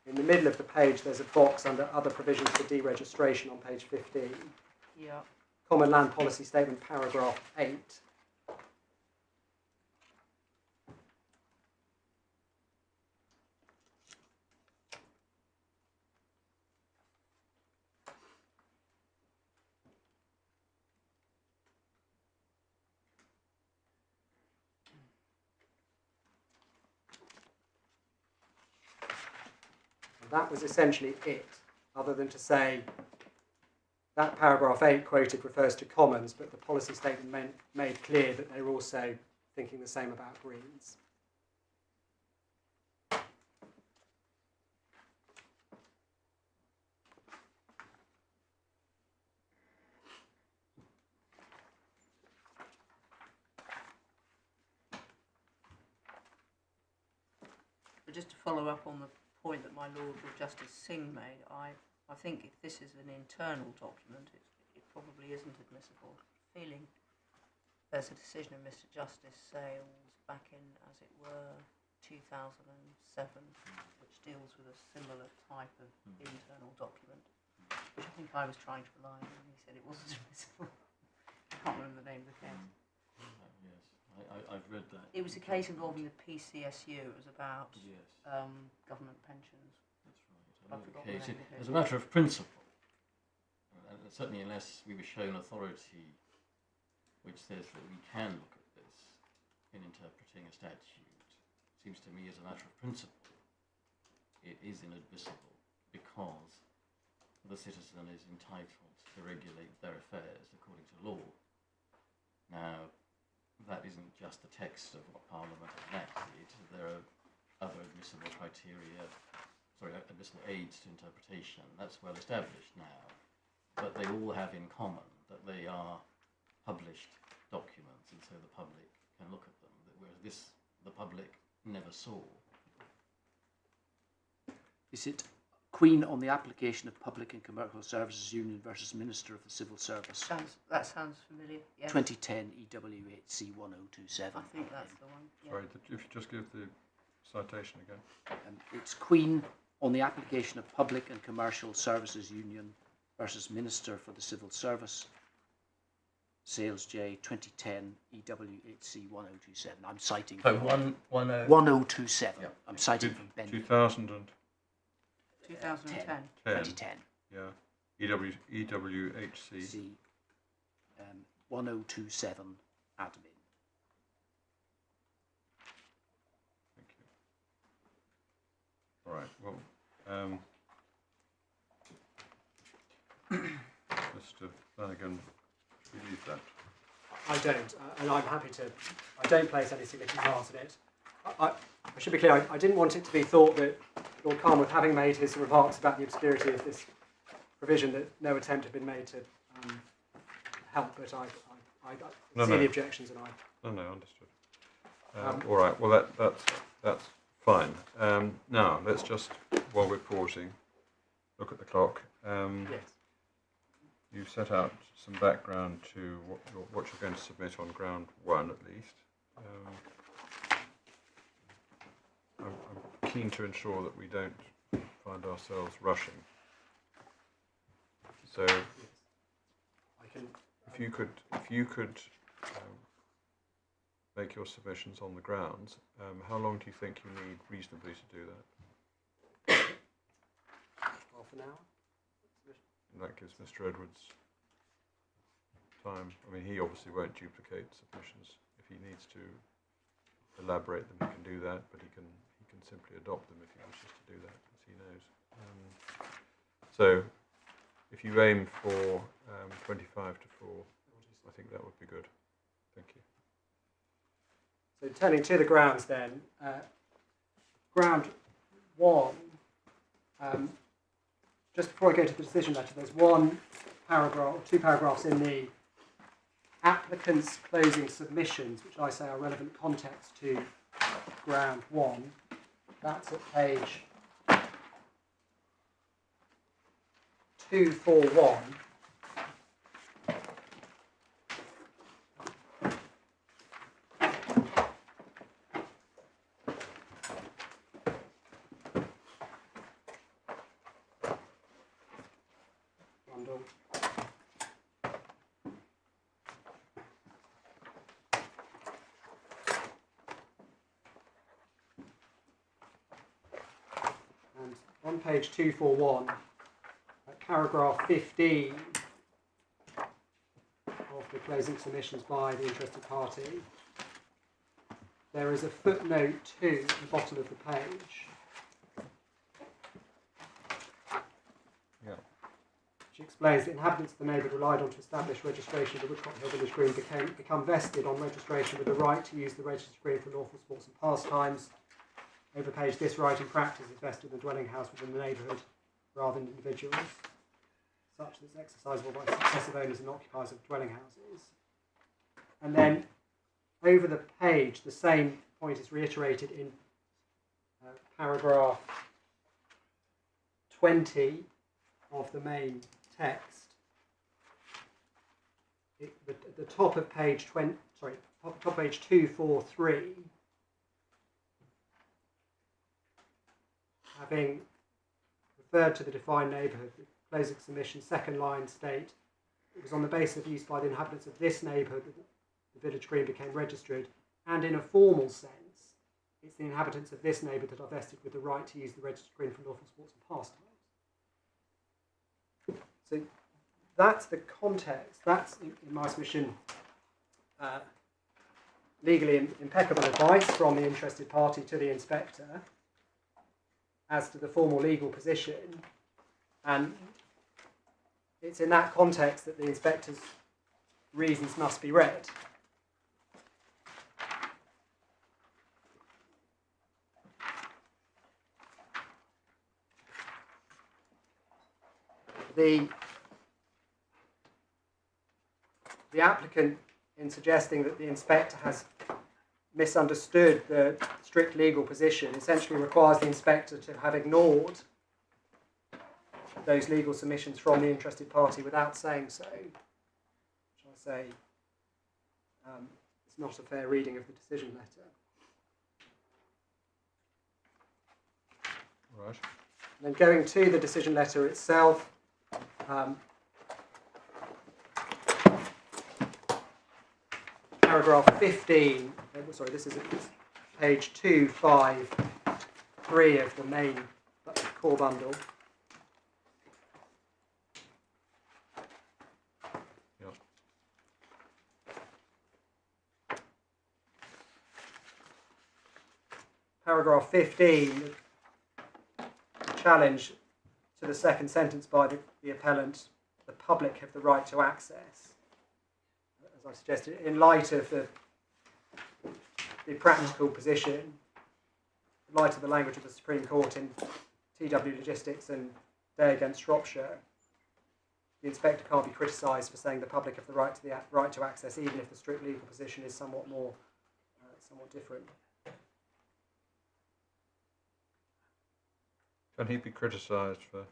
In the middle of the page, there's a box under Other Provisions for Deregistration on page 15. Yeah. Common Land Policy Statement, paragraph 8. That was essentially it, other than to say that paragraph 8 quoted refers to commons, but the policy statement made clear that they were also thinking the same about greens. But just to follow up on the point that my Lord Justice Singh made, I think if this is an internal document, it probably isn't admissible. Feeling there's a decision of Mr. Justice Sales back in, as it were, 2007, which deals with a similar type of internal document, which I think I was trying to rely on, and he said it wasn't admissible. I can't remember the name of the case. Yes, I've read that. It was a case involving the PCSU. It was about Yes, government pensions. that's right. I've I know the forgotten case. the name of it. As a matter of principle, and certainly unless we were shown authority which says that we can look at this in interpreting a statute, seems to me as a matter of principle, it is inadmissible because the citizen is entitled to regulate their affairs according to law. Now, that isn't just the text of what Parliament has enacted. There are other admissible admissible aids to interpretation. That's well established now. But they all have in common that they are published documents, and so the public can look at them, whereas this, the public never saw. Is it Queen on the application of Public and Commercial Services Union versus Minister of the Civil Service? That sounds familiar. Yes. 2010 EWHC 1027. I think that's the one. Yeah. Sorry, if you just give the citation again. It's Queen on the application of Public and Commercial Services Union versus Minister for the Civil Service, Sales J 2010 EWHC 1027. I'm citing So from 1027. Yeah. I'm citing from Ben 2010. 2010. 2010. Yeah. EWHC. C 1027 admin. Thank you. All right. Well, Flanagan, should we leave that? I don't, and I'm happy to. I don't place any significant part in it. I should be clear. I didn't want it to be thought that Lord Carnwath, having made his remarks about the obscurity of this provision, that no attempt had been made to help. But I see the objections, and I. No, understood. All right. Well, that's fine. Now let's just, while we're pausing, look at the clock. Yes. You've set out some background to what you're going to submit on ground one, at least. I'm keen to ensure that we don't find ourselves rushing. So, I can. if you could make your submissions on the grounds, how long do you think you need reasonably to do that? Half an hour. And that gives Mr. Edwards time. I mean, he obviously won't duplicate submissions. If he needs to elaborate them, he can do that, but he can simply adopt them if he wishes to do that, as he knows. So, if you aim for 25 to 4, I think that would be good. Thank you. So turning to the grounds then, ground one, just before I go to the decision letter, there's one paragraph, 2 paragraphs in the applicant's closing submissions, which I say are relevant context to ground one. That's at page 241. Bundle. And on page 241, at paragraph 15 of the closing submissions by the interested party, there is a footnote 2 at the bottom of the page, which explains that inhabitants of the neighbourhood relied on to establish registration of the Woodcock Hill Village Green become vested on registration with the right to use the registered green for lawful sports and pastimes. Over page, this right in practice is vested in the dwelling house within the neighbourhood rather than individuals, such that it's exercisable by successive owners and occupiers of dwelling houses. And then over the page, the same point is reiterated in paragraph 20 of the main text. At the top of page 243, having referred to the defined neighbourhood, the closing submission, second line state, it was on the basis of use by the inhabitants of this neighbourhood that the village green became registered, and in a formal sense, it's the inhabitants of this neighbourhood that are vested with the right to use the registered green for lawful sports and pastimes. So that's the context. That's, in my submission, legally impeccable advice from the interested party to the inspector as to the formal legal position, and it's in that context that the inspector's reasons must be read. The applicant, in suggesting that the inspector has misunderstood the strict legal position, essentially requires the inspector to have ignored those legal submissions from the interested party without saying so. Which I say it's not a fair reading of the decision letter. Right. And then going to the decision letter itself, paragraph 15, sorry, this is page 253 of the main core bundle. Yep. Paragraph 15, challenge to the second sentence by the appellant, the public have the right to access, as I suggested, in light of the practical position, in light of the language of the Supreme Court in TW Logistics and Day against Shropshire, the inspector can't be criticised for saying the public have the right to access, even if the strict legal position is somewhat different. Can he be criticised for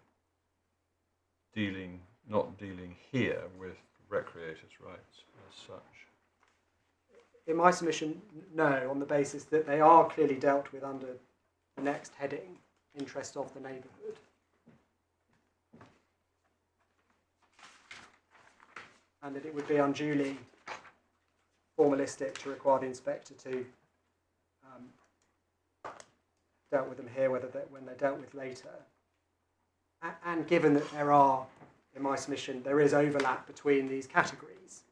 not dealing here with recreators' rights as such? In my submission, no, on the basis that they are clearly dealt with under the next heading, interest of the neighbourhood. And that it would be unduly formalistic to require the inspector to dealt with them here, when they're dealt with later. And given that there are, in my submission, there is overlap between these categories.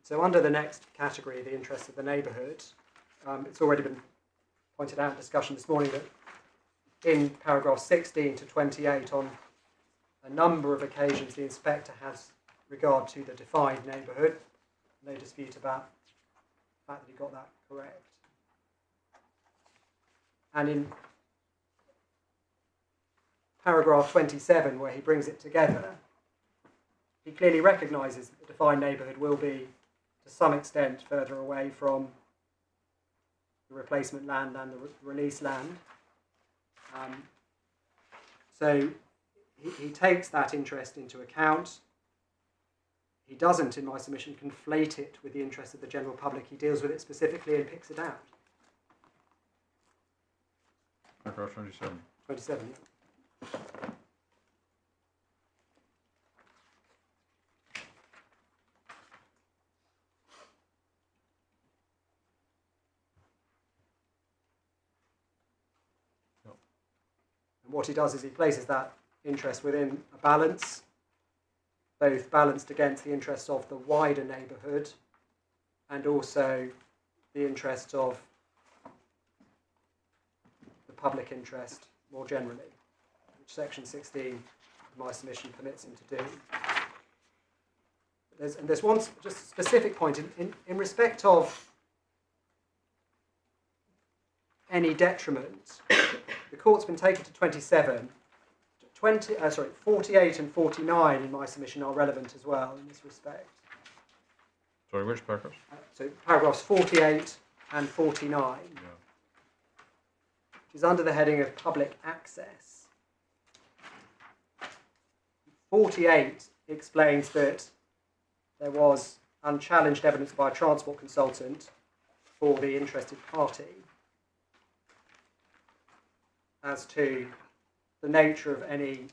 So under the next category, the interests of the neighbourhood, it's already been pointed out in discussion this morning that in paragraphs 16 to 28, on a number of occasions, the inspector has regard to the defined neighbourhood. No dispute about the fact that he got that correct. And in paragraph 27, where he brings it together, he clearly recognises that the defined neighbourhood will be, to some extent, further away from the replacement land and the release land. So he takes that interest into account. He doesn't, in my submission, conflate it with the interest of the general public. He deals with it specifically and picks it out. Paragraph 27. 27, yeah. And what he does is he places that interest within a balance, both balanced against the interests of the wider neighbourhood and also the interest of the public interest more generally, which section 16 of my submission permits him to do. There's one just specific point in respect of any detriment. The court's been taken to 27. 48 and 49 in my submission are relevant as well in this respect. Sorry, which paragraphs? So paragraphs 48 and 49, Yeah. which is under the heading of public access. 48 explains that there was unchallenged evidence by a transport consultant for the interested party as to the nature of any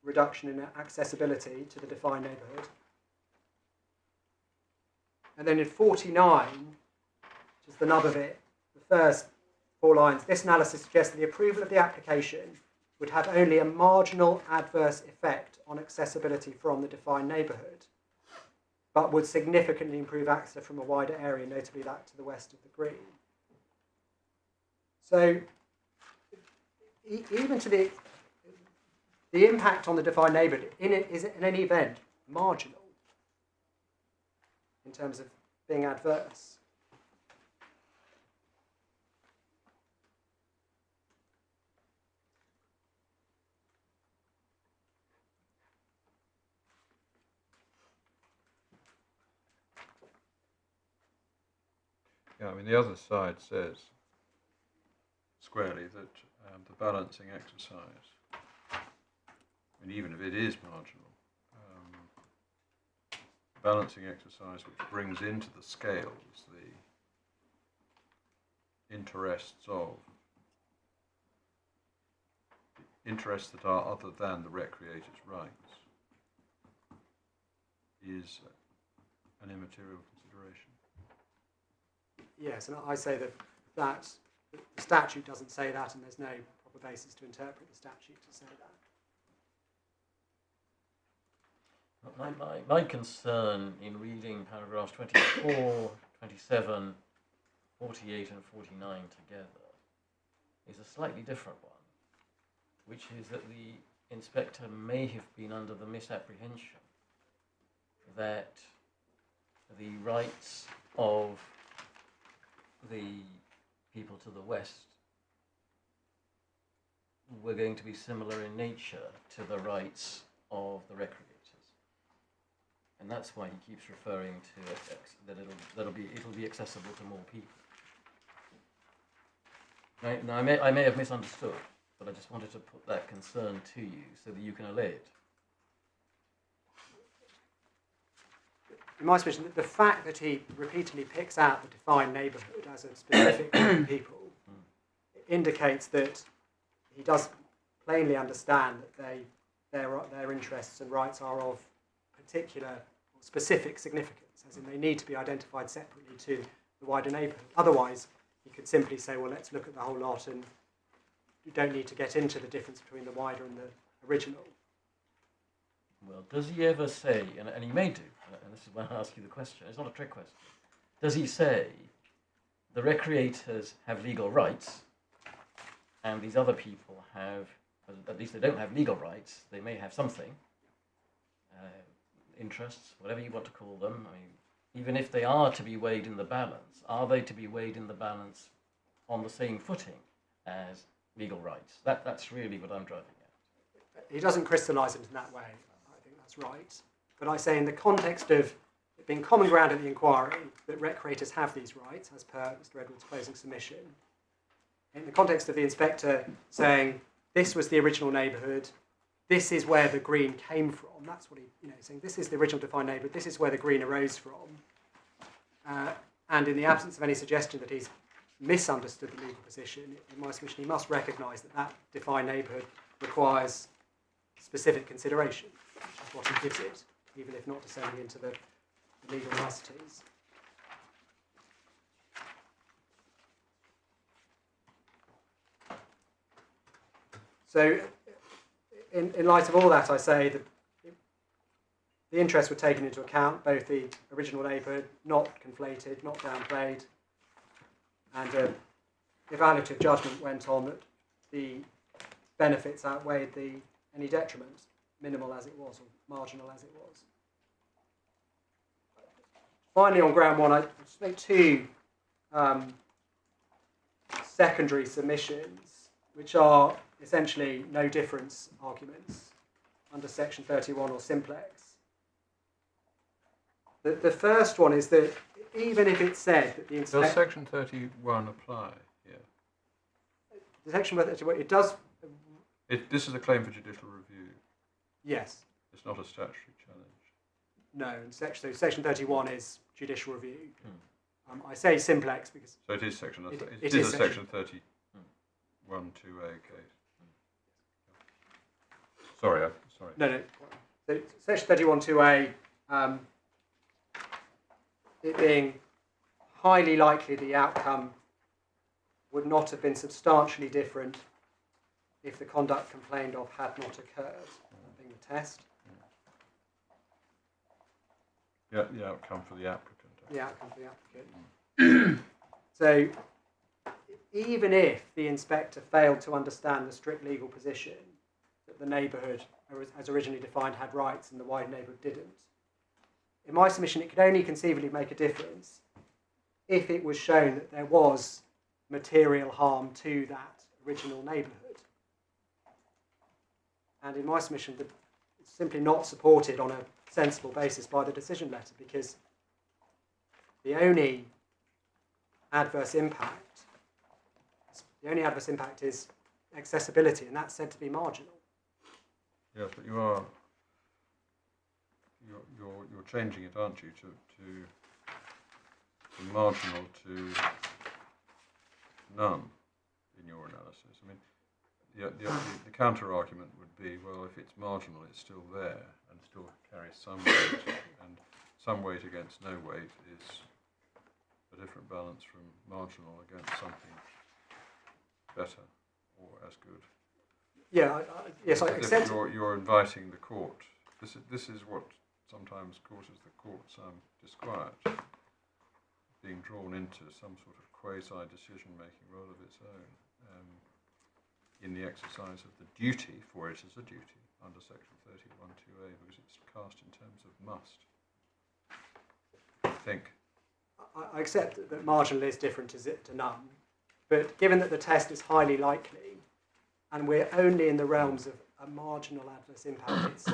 reduction in accessibility to the defined neighbourhood. And then in 49, which is the nub of it, the first 4 lines, this analysis suggests that the approval of the application would have only a marginal adverse effect on accessibility from the defined neighbourhood, but would significantly improve access from a wider area, notably that to the west of the green. So even to the impact on the defined neighbourhood is in any event marginal in terms of being adverse. Yeah, I mean, the other side says squarely that the balancing exercise, and even if it is marginal, balancing exercise which brings into the scales the interests that are other than the recreator's rights is an immaterial consideration. Yes, and I say that the statute doesn't say that, and there's no proper basis to interpret the statute to say that. My concern in reading paragraphs 24, 27, 48 and 49 together is a slightly different one, which is that the inspector may have been under the misapprehension that the rights of the people to the west were going to be similar in nature to the rights of the recreators. And that's why he keeps referring to it, that it'll be accessible to more people. Now I may have misunderstood, but I just wanted to put that concern to you so that you can allay it. In my submission, the fact that he repeatedly picks out the defined neighbourhood as a specific group of people indicates that he does plainly understand that their interests and rights are of particular or specific significance, as in they need to be identified separately to the wider neighbourhood. Otherwise, he could simply say, well, let's look at the whole lot and you don't need to get into the difference between the wider and the original. Well, does he ever say, and he may do, and this is why I ask you the question, it's not a trick question, does he say the recreators have legal rights and these other people have, at least they don't have legal rights, they may have something, interests, whatever you want to call them. I mean, even if they are to be weighed in the balance, are they to be weighed in the balance on the same footing as legal rights? That's really what I'm driving at. He doesn't crystallise it in that way. I think that's right. But I say in the context of it being common ground at the inquiry that recreators have these rights, as per Mr. Edwards' closing submission, in the context of the inspector saying this was the original neighbourhood, this is where the green came from, that's what he, saying this is the original defined neighbourhood, this is where the green arose from, and in the absence of any suggestion that he's misunderstood the legal position, in my submission he must recognise that that defined neighbourhood requires specific consideration, which is what he gives it, even if not descending into the legal niceties. So, in light of all that, I say that the interests were taken into account, both the original neighbourhood, not conflated, not downplayed, and an evaluative judgment went on that the benefits outweighed any detriment, minimal as it was, or marginal as it was. Finally, on ground one, I just make two secondary submissions, which are essentially no difference arguments under section 31 or simplex. The first one is that even if it said that the inspector... Does section 31 apply here? The section 31, it does... This is a claim for judicial review. Yes. It's not a statutory challenge. No, so section 31 is judicial review. I say simplex because... So it is section... It is a section 31 2A case. Sorry. No. So section 31 2A, it being highly likely the outcome would not have been substantially different if the conduct complained of had not occurred, that being the test. Yeah, the outcome for the applicant. The outcome for the applicant. So, even if the inspector failed to understand the strict legal position that the neighbourhood, as originally defined, had rights and the wider neighbourhood didn't, in my submission, it could only conceivably make a difference if it was shown that there was material harm to that original neighbourhood. And in my submission, it's simply not supported on a sensible basis by the decision letter, because the only adverse impact is accessibility, and that's said to be marginal. Yes, but you're changing it, aren't you, to marginal to none in your analysis. I mean, the counter argument would be, well, if it's marginal, it's still there and still carries some weight, and some weight against no weight is a different balance from marginal against something better or as good. Yeah, yes, I accept. You're inviting the court. This is what sometimes causes the court some disquiet, being drawn into some sort of quasi-decision-making role of its own in the exercise of the duty, for it is a duty, under section 31(2)(a), because it's cast in terms of must. I think. I accept that marginal is different to none, but given that the test is highly likely, and we're only in the realms of a marginal adverse impact,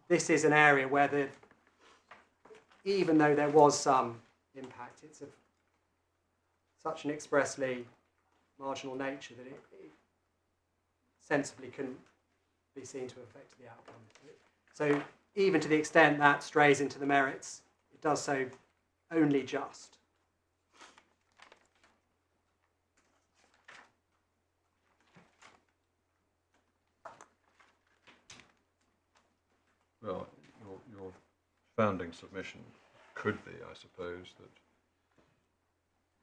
this is an area where even though there was some impact, it's of such an expressly marginal nature that it sensibly couldn't be seen to affect the outcome. So even to the extent that strays into the merits, it does so only just. Well, your founding submission could be, I suppose, that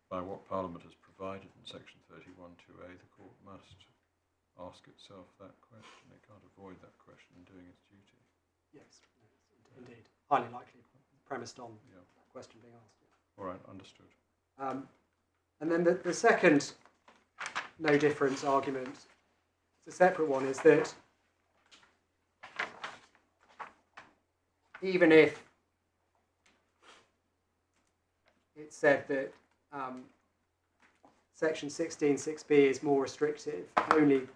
by what Parliament has provided in section 31(2)(a), the court must ask itself that question. It can't avoid that question in doing its duty. Yes, indeed. Highly likely, premised on that question being asked. All right, understood. And then the second no difference argument, it's a separate one, is that even if it's said that section 16(6)(b) is more restrictive, only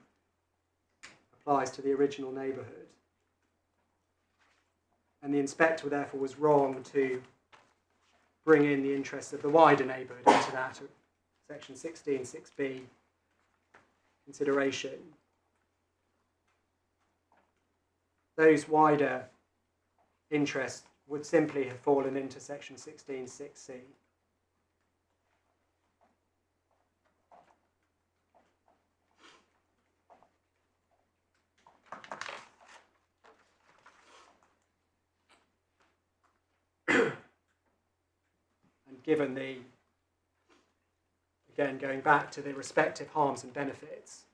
applies to the original neighbourhood, and the inspector therefore was wrong to bring in the interests of the wider neighbourhood into that section 16(6)(b) consideration. Those wider interests would simply have fallen into section 16(6)(c). And given the, again, going back to the respective harms and benefits,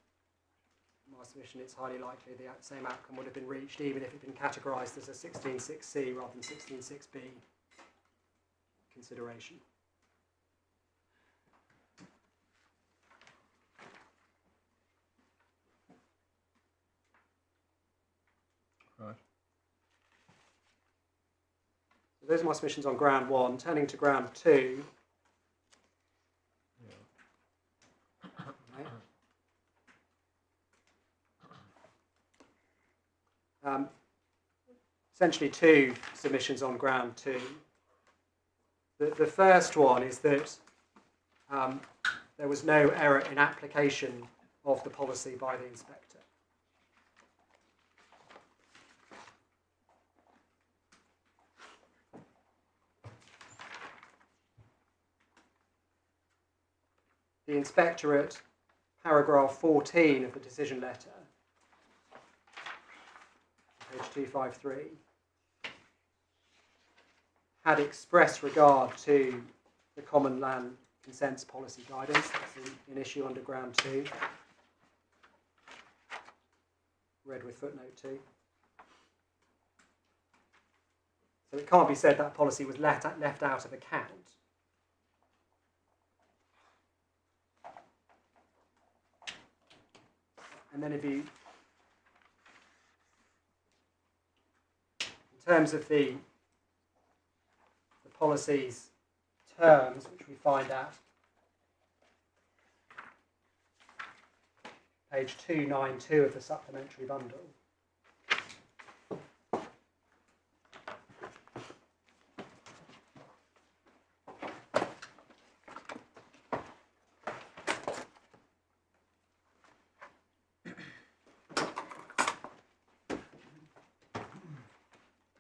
my submission, it's highly likely the same outcome would have been reached even if it had been categorised as a 16(6)(c) rather than 16(6)(b) consideration. Right. So those are my submissions on ground one. Turning to ground two. Essentially two submissions on ground two. The first one is that there was no error in application of the policy by the inspector. The inspector at paragraph 14 of the decision letter, page 253, had express regard to the common land consents policy guidance. That's an issue under ground 2, read with footnote 2. So it can't be said that policy was left out of account. And then if you, in terms of the policy's terms, which we find at page 292 of the supplementary bundle,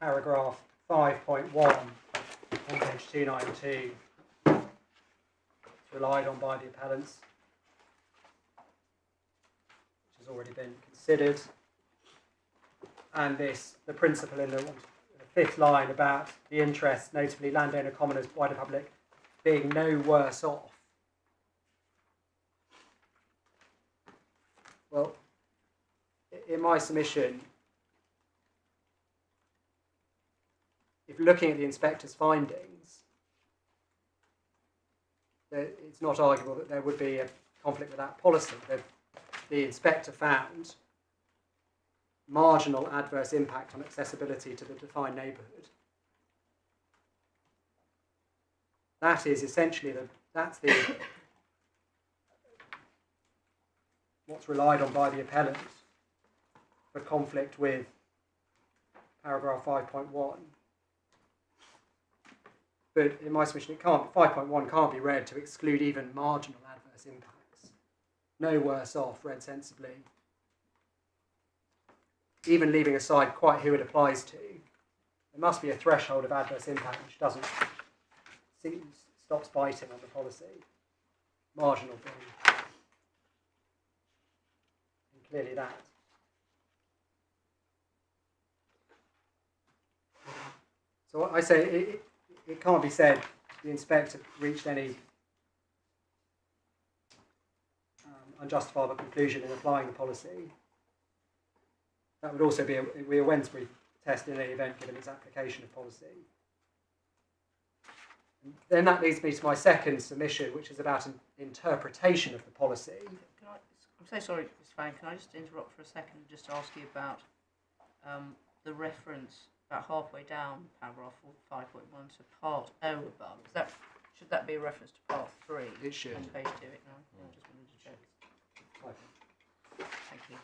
paragraph 5.1 on page 292, it's relied on by the appellants, which has already been considered, and the principle in the fifth line about the interests, notably landowner, commoners, wider public, being no worse off. Well, in my submission, if looking at the inspector's findings, it's not arguable that there would be a conflict with that policy. The inspector found marginal adverse impact on accessibility to the defined neighbourhood. That is essentially what's relied on by the appellant for conflict with paragraph 5.1. But in my submission, 5.1 can't be read to exclude even marginal adverse impacts. No worse off, read sensibly. Even leaving aside quite who it applies to, there must be a threshold of adverse impact which stops biting on the policy. Marginal being clearly that. So I say it can't be said the inspector reached any unjustifiable conclusion in applying the policy. That would also be a Wensbury test in any event given its application of policy. And then that leads me to my second submission, which is about an interpretation of the policy. I'm so sorry, Mr. Fang, can I just interrupt for a second and just ask you about the reference about halfway down paragraph 5.1 to part O above? Should that be a reference to part 3? It should. On page 2, no? I just wanted to check. Thank you.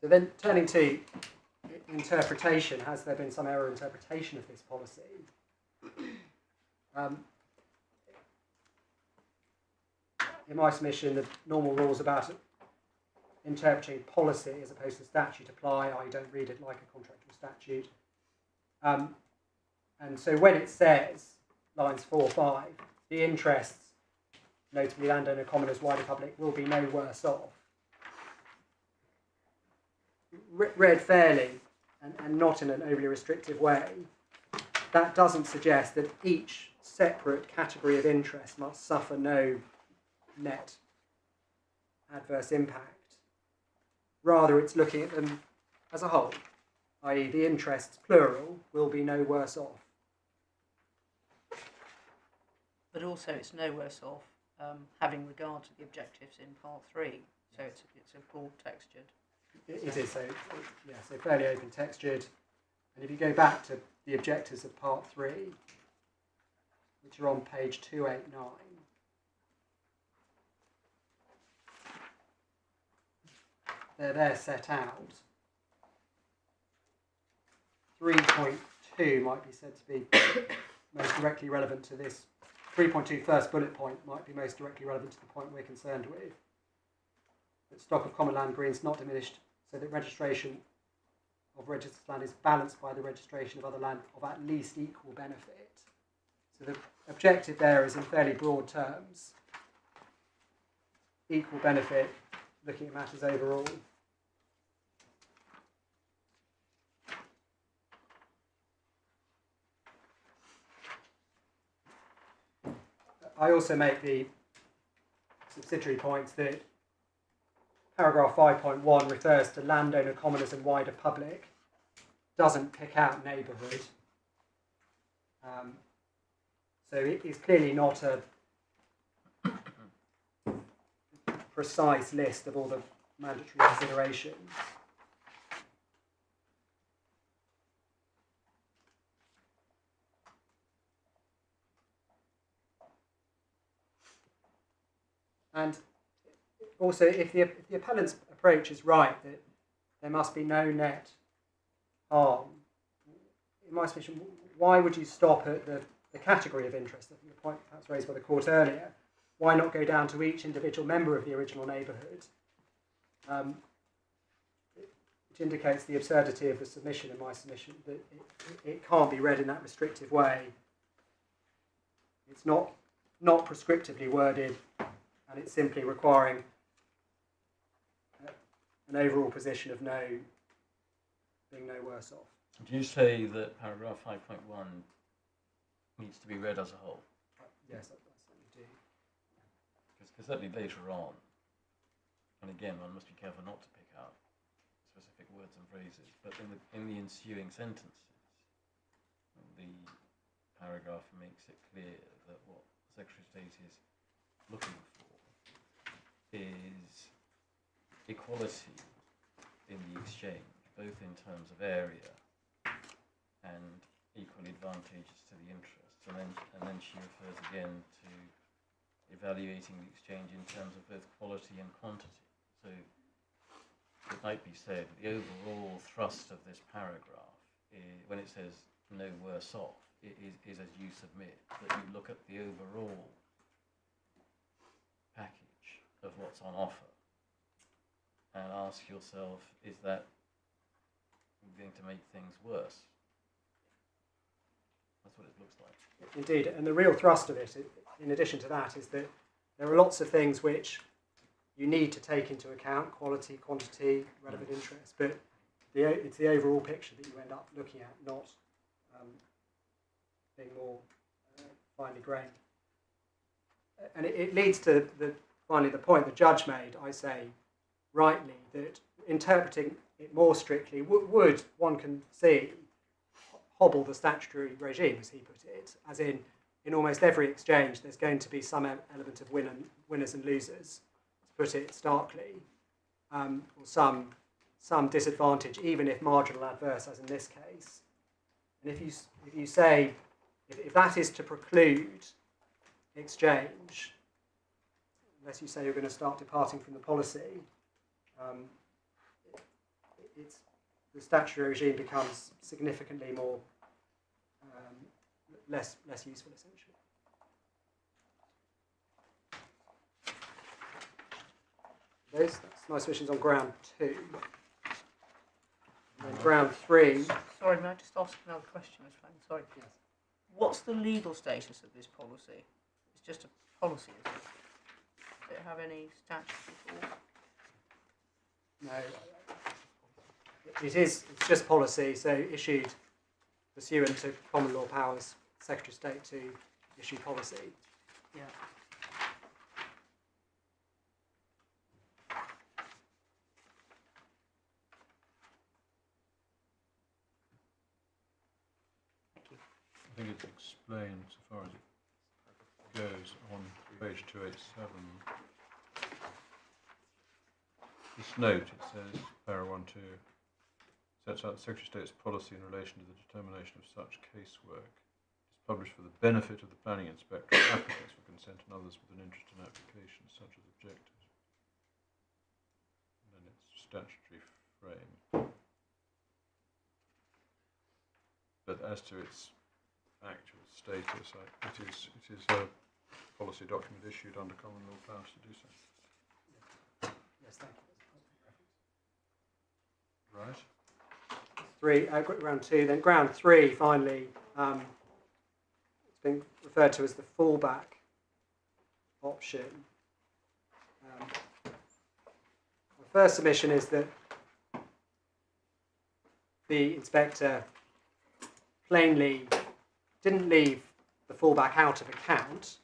So then turning to interpretation, has there been some error interpretation of this policy? In my submission, the normal rules about interpreting policy as opposed to statute apply. I don't read it like a contract or statute. And so when it says, lines 4, 5, the interests, notably landowner, commoners, wider public, will be no worse off, read fairly and not in an overly restrictive way, that doesn't suggest that each separate category of interest must suffer no net adverse impact. Rather, it's looking at them as a whole, i.e. the interests, plural, will be no worse off. But also it's no worse off having regard to the objectives in part 3. So it's a broad textured. It is, so fairly open textured. And if you go back to the objectives of part 3, which are on page 289, they're there set out. 3.2 might be said to be most directly relevant to this. 3.2 first bullet point might be most directly relevant to the point we're concerned with. That stock of common land greens not diminished, so that registration of registered land is balanced by the registration of other land of at least equal benefit. So the objective there is in fairly broad terms. Equal benefit, looking at matters overall. I also make the subsidiary points that paragraph 5.1 refers to landowner, commoners and wider public, doesn't pick out neighbourhood. So it is clearly not a precise list of all the mandatory considerations. And also, if the appellant's approach is right, that there must be no net harm, in my submission, why would you stop at the category of interest? I think the point perhaps raised by the court earlier. Why not go down to each individual member of the original neighbourhood? Which indicates the absurdity of the submission in my submission, that it can't be read in that restrictive way. It's not prescriptively worded, and it's simply requiring an overall position of being no worse off. Do you say that paragraph 5.1 needs to be read as a whole? Yes, I certainly do. Because certainly later on, and again, one must be careful not to pick out specific words and phrases, but in the ensuing sentences, the paragraph makes it clear that what the Secretary of State is looking for is equality in the exchange, both in terms of area and equally advantageous to the interests. And then she refers again to evaluating the exchange in terms of both quality and quantity. So it might be said that the overall thrust of this paragraph, when it says no worse off, is as you submit, that you look at the overall package of what's on offer and ask yourself, is that going to make things worse? That's what it looks like. Indeed, and the real thrust of it, in addition to that, is that there are lots of things which you need to take into account: quality, quantity, relevant interest. But it's the overall picture that you end up looking at, not being more finely grained. And it leads to finally the point the judge made, I say, rightly, that interpreting it more strictly would, one can see, hobble the statutory regime, as he put it, as in almost every exchange there's going to be some element of winners and losers, to put it starkly, or some disadvantage, even if marginal adverse, as in this case. And if you say, if that is to preclude exchange, unless you say you're going to start departing from the policy, the statutory regime becomes significantly more less useful, essentially. That's my submissions on ground 2. And then ground 3. Sorry, may I just ask another question, Ms. Flanagan? Sorry. Yes. What's the legal status of this policy? It's just a policy, is it? Does it have any statutory force? No. It's just policy, so issued pursuant to common law powers, Secretary of State to issue policy. Yeah. Thank you. I think it's explained so far as it goes on page 287. This note, it says, para 1-2, sets out the Secretary of State's policy in relation to the determination of such casework. It is published for the benefit of the planning inspector, applicants for consent, and others with an interest in applications, such as objectors. And then it's statutory frame. But as to its actual status, it is a policy document issued under common law powers to do so. Yes, thank you. Right. 3, ground 2, then ground 3, finally, it's been referred to as the fallback option. The first submission is that the inspector plainly didn't leave the fallback out of account.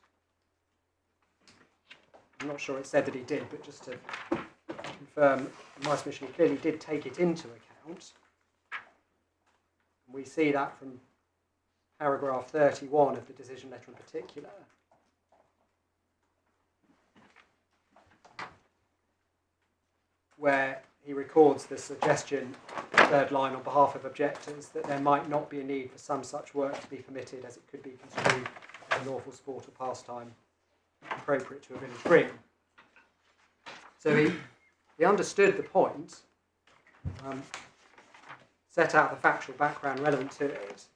I'm not sure it said that he did, but just to confirm, my submission, he clearly did take it into account. We see that from paragraph 31 of the decision letter in particular. Where he records the suggestion, third line, on behalf of objectors, that there might not be a need for some such work to be permitted, as it could be construed as a lawful sport or pastime appropriate to a village green. So he understood the point, set out the factual background relevant to it.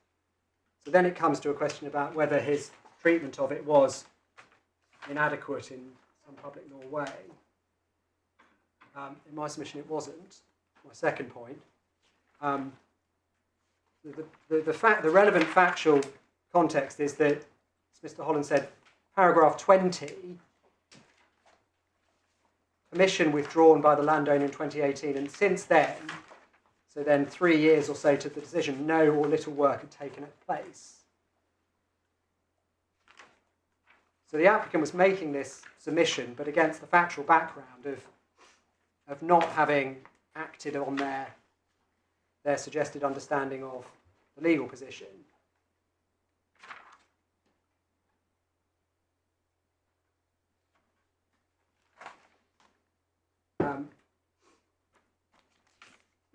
So then it comes to a question about whether his treatment of it was inadequate in some public law way. In my submission, it wasn't. My second point. The relevant factual context is that, as Mr. Holland said, paragraph 20, permission withdrawn by the landowner in 2018, and since then, so then 3 years or so to the decision, no or little work had taken place. So the applicant was making this submission, but against the factual background of not having acted on their their suggested understanding of the legal position.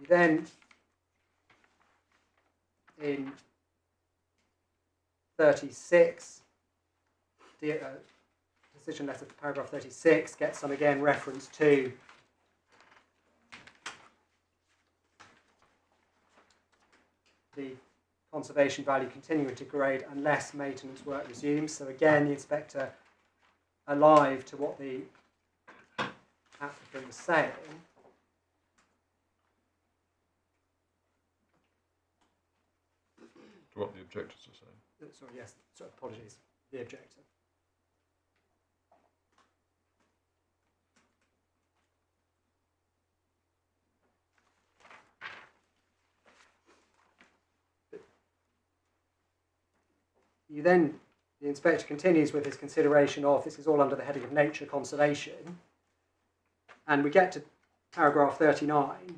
Then, in 36, decision letter for paragraph 36 gets some, again, reference to the conservation value continuing to degrade unless maintenance work resumes. So again, the inspector alive to what the applicant was saying. To what the objectors are saying. Sorry, yes, sorry, apologies, the objector. The inspector continues with his consideration of, this is all under the heading of nature conservation, and we get to paragraph 39,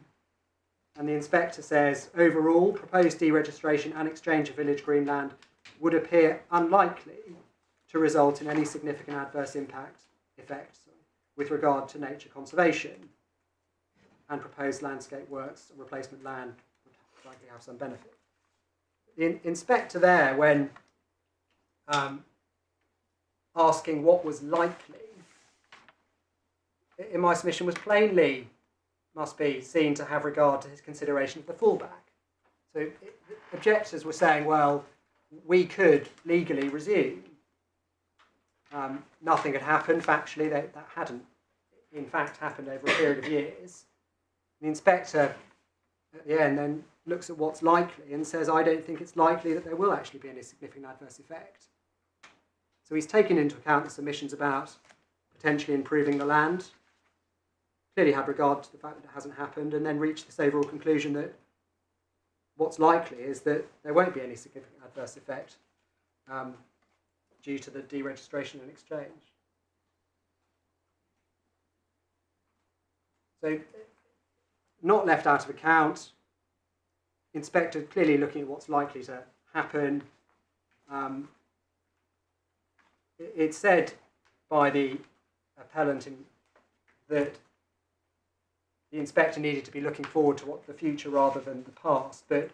and the inspector says, overall, proposed deregistration and exchange of village green land would appear unlikely to result in any significant adverse effect with regard to nature conservation, and proposed landscape works and replacement land would likely have some benefit. The inspector there, when asking what was likely, in my submission, was plainly must be seen to have regard to his consideration of the fallback. So objectors were saying, well, we could legally resume. Nothing had happened factually, that hadn't in fact happened over a period of years. The inspector at the end then looks at what's likely and says, I don't think it's likely that there will actually be any significant adverse effect. So he's taken into account the submissions about potentially improving the land, clearly had regard to the fact that it hasn't happened, and then reached this overall conclusion that what's likely is that there won't be any significant adverse effect due to the deregistration and exchange. So, not left out of account, inspector clearly looking at what's likely to happen. It's said by the appellant that the inspector needed to be looking forward to what the future rather than the past, but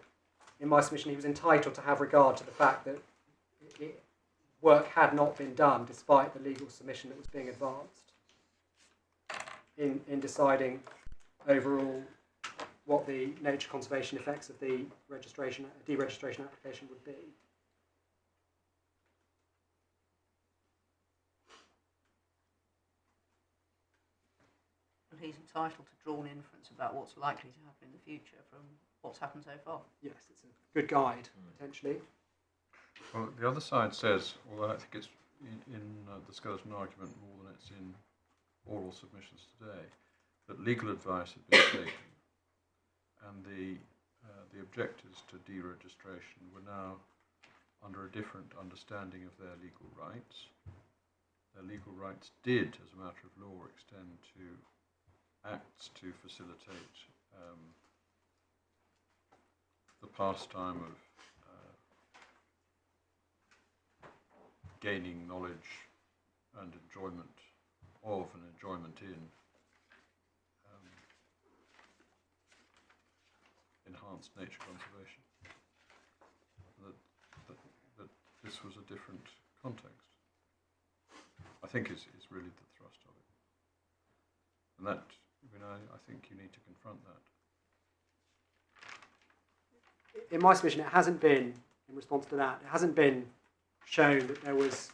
in my submission he was entitled to have regard to the fact that work had not been done despite the legal submission that was being advanced in deciding overall what the nature conservation effects of the deregistration application would be. And he's entitled to draw an inference about what's likely to happen in the future from what's happened so far. Yes, it's a good guide, potentially. Well, the other side says, although I think it's in the skeleton argument more than it's in oral submissions today, that legal advice had been taken, and the objectors to deregistration were now under a different understanding of their legal rights. Their legal rights did, as a matter of law, extend to acts to facilitate the pastime of gaining knowledge and enjoyment of and enjoyment in enhanced nature conservation. That this was a different context, I think is really the thrust of it. And that, I think you need to confront that. In my submission, it hasn't been, in response to that, it hasn't been shown that there was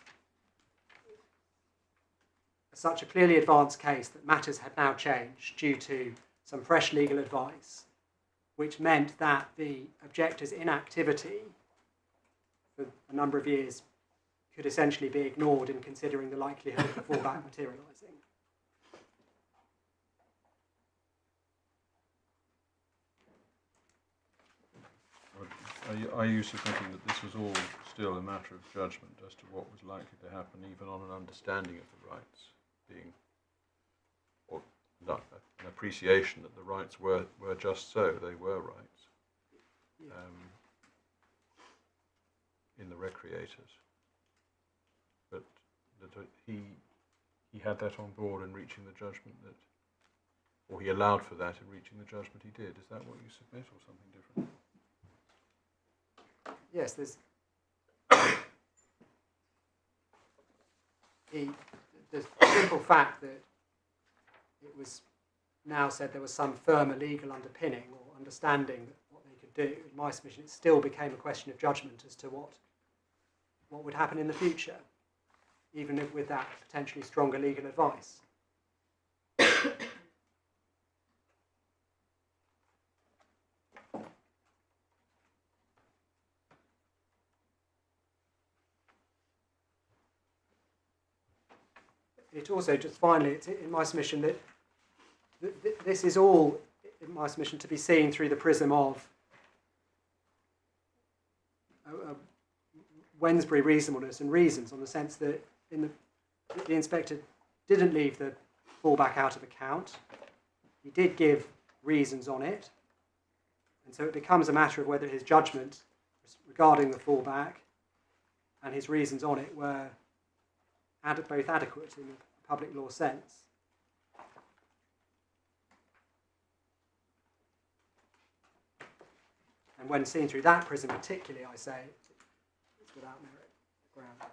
such a clearly advanced case that matters had now changed due to some fresh legal advice, which meant that the objector's inactivity for a number of years could essentially be ignored in considering the likelihood of the fallback materialising. Are you submitting that this was all still a matter of judgment as to what was likely to happen, even on an understanding of the rights being, or not, an appreciation that the rights were just so, they were rights? recreators, but that he had that on board in reaching the judgment that, or he allowed for that in reaching the judgment he did. Is that what you submit, or something different? Yes, there's the simple fact that it was now said there was some firmer legal underpinning or understanding that what they could do. In my submission, it still became a question of judgment as to what would happen in the future, even if with that potentially stronger legal advice. It also, just finally, it's in my submission that this is all, in my submission, to be seen through the prism of Wednesbury reasonableness and reasons, on the sense that the inspector didn't leave the fallback out of account. He did give reasons on it, and so it becomes a matter of whether his judgment regarding the fallback and his reasons on it were both adequate in the public law sense. And when seen through that prism particularly, I say it's without merit ground.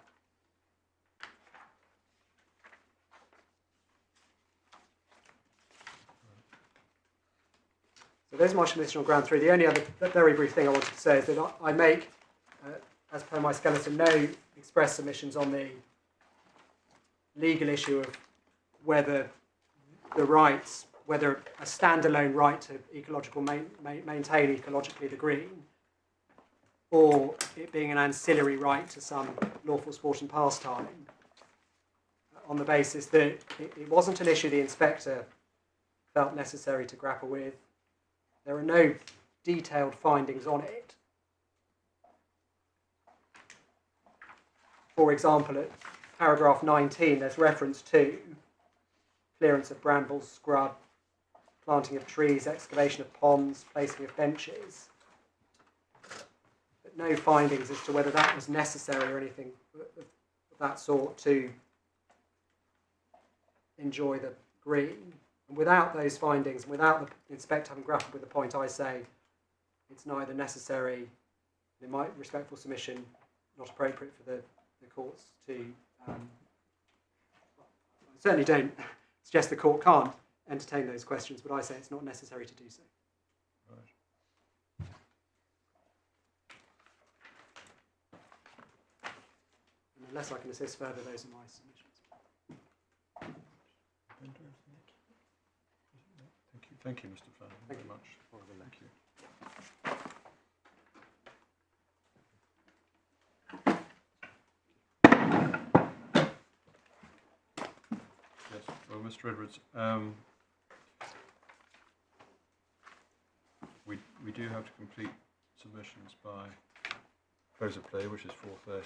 So there's my submission on ground 3. The only other very brief thing I wanted to say is that I make, as per my skeleton, no express submissions on the legal issue of whether the rights, whether a standalone right to maintain ecologically the green, or it being an ancillary right to some lawful sport and pastime, on the basis that it wasn't an issue the inspector felt necessary to grapple with. There are no detailed findings on it. For example, at paragraph 19, there's reference to clearance of brambles, scrub, planting of trees, excavation of ponds, placing of benches. But no findings as to whether that was necessary or anything of that sort to enjoy the green. And without those findings, and without the inspector having grappled with the point, I say it's neither necessary, in my respectful submission, not appropriate for the courts to I certainly don't suggest the court can't entertain those questions, but I say it's not necessary to do so. Right. And unless I can assist further, those are my submissions. Thank you, Mr. Flanagan, very much. Thank you. Yes, well, Mr. Edwards, we do have to complete submissions by close of play, which is 4:30.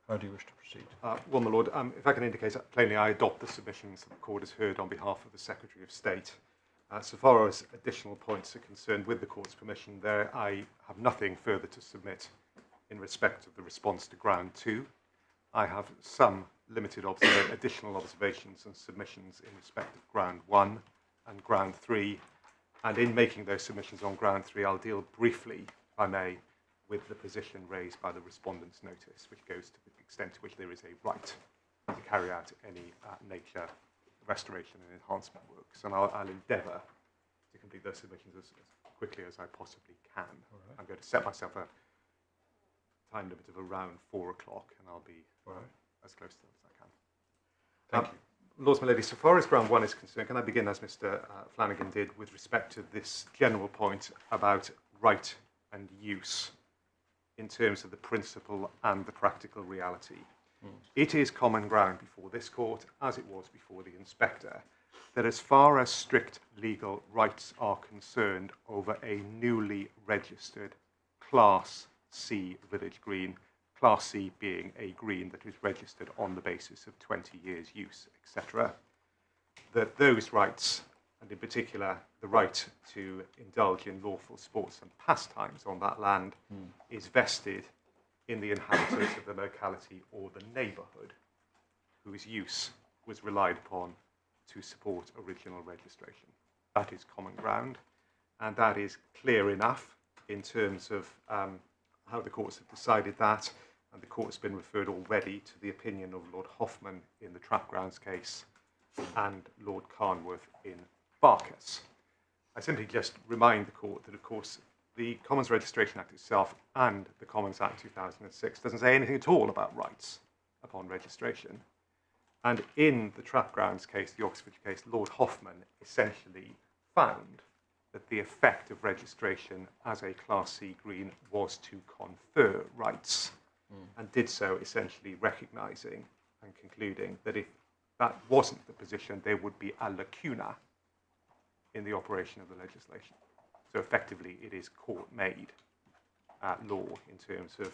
How do you wish to proceed? Well, my Lord, if I can indicate plainly, I adopt the submissions that the Court has heard on behalf of the Secretary of State. So far as additional points are concerned, with the Court's permission, there I have nothing further to submit in respect of the response to Ground 2. I have some limited additional observations and submissions in respect of Ground 1 and Ground 3. And in making those submissions on Ground 3, I'll deal briefly, if I may, with the position raised by the respondent's notice, which goes to the extent to which there is a right to carry out any nature restoration and enhancement works. And I'll endeavour to complete those submissions as quickly as I possibly can. Right. I'm going to set myself a time limit of around 4 o'clock, and I'll be as close to them as I can. Thank you. Lords, my ladies, so far as Ground 1 is concerned, can I begin, as Mr. Flanagan did, with respect to this general point about right and use in terms of the principle and the practical reality. It is common ground before this court, as it was before the inspector, that as far as strict legal rights are concerned over a newly registered Class C village green, Class C being a green that is registered on the basis of 20 years use, etc., that those rights and in particular the right to indulge in lawful sports and pastimes on that land is vested in the inhabitants of the locality or the neighbourhood whose use was relied upon to support original registration. That is common ground, and that is clear enough in terms of how the courts have decided that, and the court's been referred already to the opinion of Lord Hoffman in the Trap Grounds case and Lord Carnworth in Barkas. I simply just remind the court that, of course, the Commons Registration Act itself and the Commons Act 2006 doesn't say anything at all about rights upon registration. And in the Trap Grounds case, the Oxfordshire case, Lord Hoffman essentially found that the effect of registration as a Class C green was to confer rights, and did so essentially recognising and concluding that if that wasn't the position, there would be a lacuna in the operation of the legislation. So effectively, it is court-made law in terms of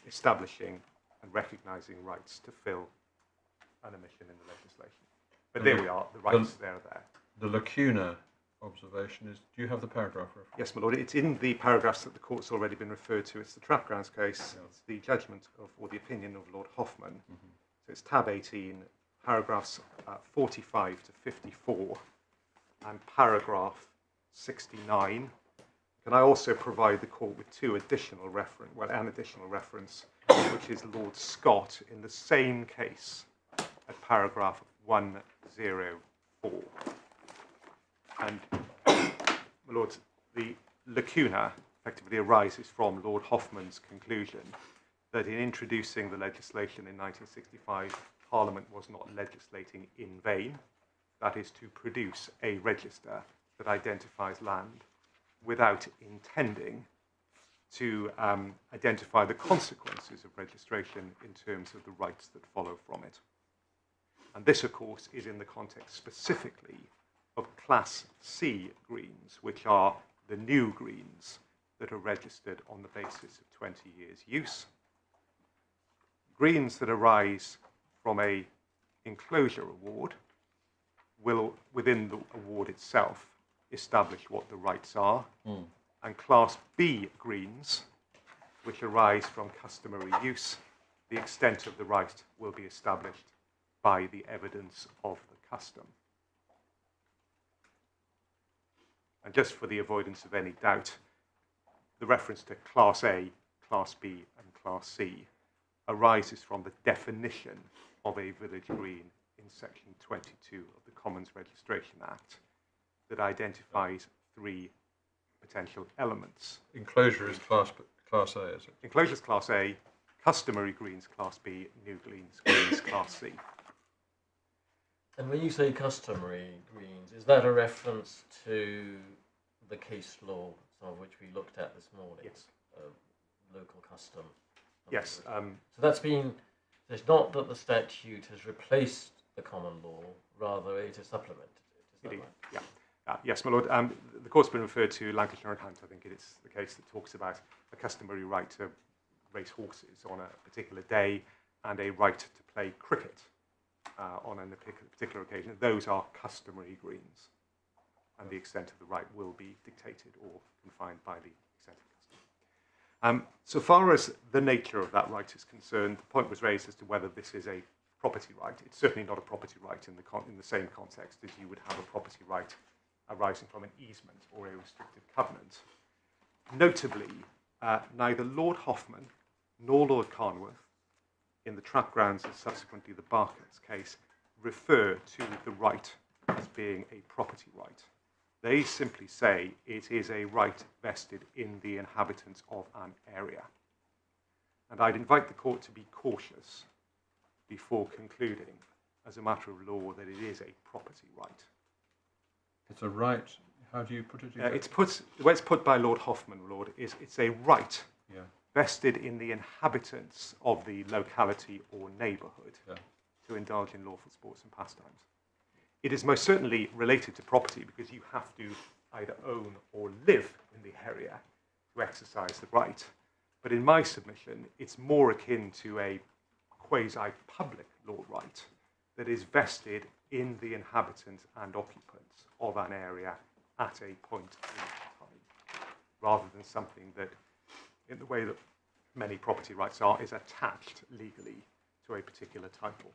establishing and recognising rights to fill an omission in the legislation. But there we are, the rights there are there. The lacuna observation is, do you have the paragraph reference? Yes, my lord, it's in the paragraphs that the court's already been referred to. It's the Trap Grounds case, it's the judgment of, or the opinion of Lord Hoffman. So it's tab 18, paragraphs 45 to 54, and paragraph 69. Can I also provide the court with an additional reference, which is Lord Scott in the same case at paragraph 104. And, my lords, the lacuna effectively arises from Lord Hoffman's conclusion that in introducing the legislation in 1965, Parliament was not legislating in vain, that is to produce a register that identifies land without intending to identify the consequences of registration in terms of the rights that follow from it. And this, of course, is in the context specifically of Class C greens, which are the new greens that are registered on the basis of 20 years' use. Greens that arise from a enclosure award will, within the award itself, establish what the rights are. And Class B greens, which arise from customary use, the extent of the right will be established by the evidence of the custom. And just for the avoidance of any doubt, the reference to Class A, Class B, and Class C arises from the definition of a village green in Section 22 of the Commons Registration Act that identifies three potential elements. Enclosure is Class A, is it? Enclosure is Class A, customary greens Class B, new greens Class C. And when you say customary greens, is that a reference to the case law, some of which we looked at this morning? Yes. Local custom. Yes. So that's been, it's not that the statute has replaced the common law, rather it has supplemented it. Is that Indeed. right? Yeah. Yes, my lord. The court's been referred to Lancashire and Hunt. I think it's the case that talks about a customary right to race horses on a particular day and a right to play cricket on a particular occasion. Those are customary greens, and the extent of the right will be dictated or confined by the extent of custom. So far as the nature of that right is concerned, the point was raised as to whether this is a property right. It's certainly not a property right in the same context as you would have a property right arising from an easement or a restrictive covenant. Notably, neither Lord Hoffman nor Lord Carnworth, in the Trap Grounds and subsequently the Barkas case, refer to the right as being a property right. They simply say it is a right vested in the inhabitants of an area. And I'd invite the court to be cautious before concluding, as a matter of law, that it is a property right. It's a right. How do you put it? The way it's put by Lord Hoffman, Lord, is it's a right vested in the inhabitants of the locality or neighbourhood to indulge in lawful sports and pastimes. It is most certainly related to property because you have to either own or live in the area to exercise the right. But in my submission, it's more akin to a quasi-public law right that is vested in the inhabitants and occupants of an area at a point in time, rather than something that, in the way that many property rights are, is attached legally to a particular title.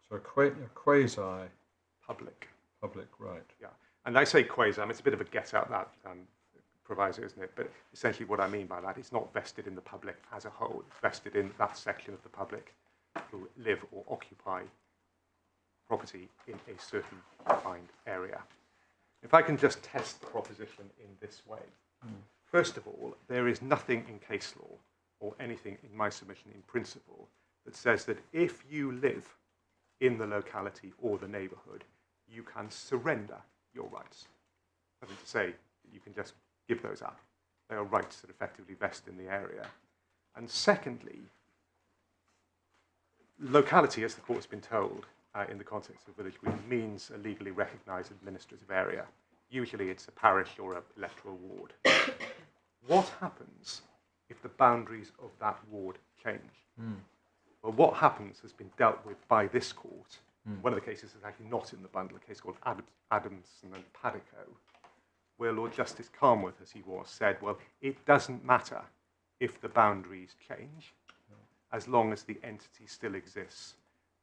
So a quasi Public. public right. Yeah, and I say quasi, it's a bit of a get out that proviso, isn't it? But essentially what I mean by that, it's not vested in the public as a whole. It's vested in that section of the public who live or occupy property in a certain defined area. If I can just test the proposition in this way. First of all, there is nothing in case law or anything in my submission in principle that says that if you live in the locality or the neighbourhood, you can surrender your rights. Nothing to say that you can just give those up. They are rights that effectively vest in the area. And secondly, locality, as the court's been told, in the context of village green, means a legally recognised administrative area. Usually it's a parish or an electoral ward. What happens if the boundaries of that ward change? Well, what happens has been dealt with by this court. One of the cases is actually not in the bundle, a case called Adamson and Paddico, where Lord Justice Carnworth, as he was, said, well, it doesn't matter if the boundaries change, as long as the entity still exists.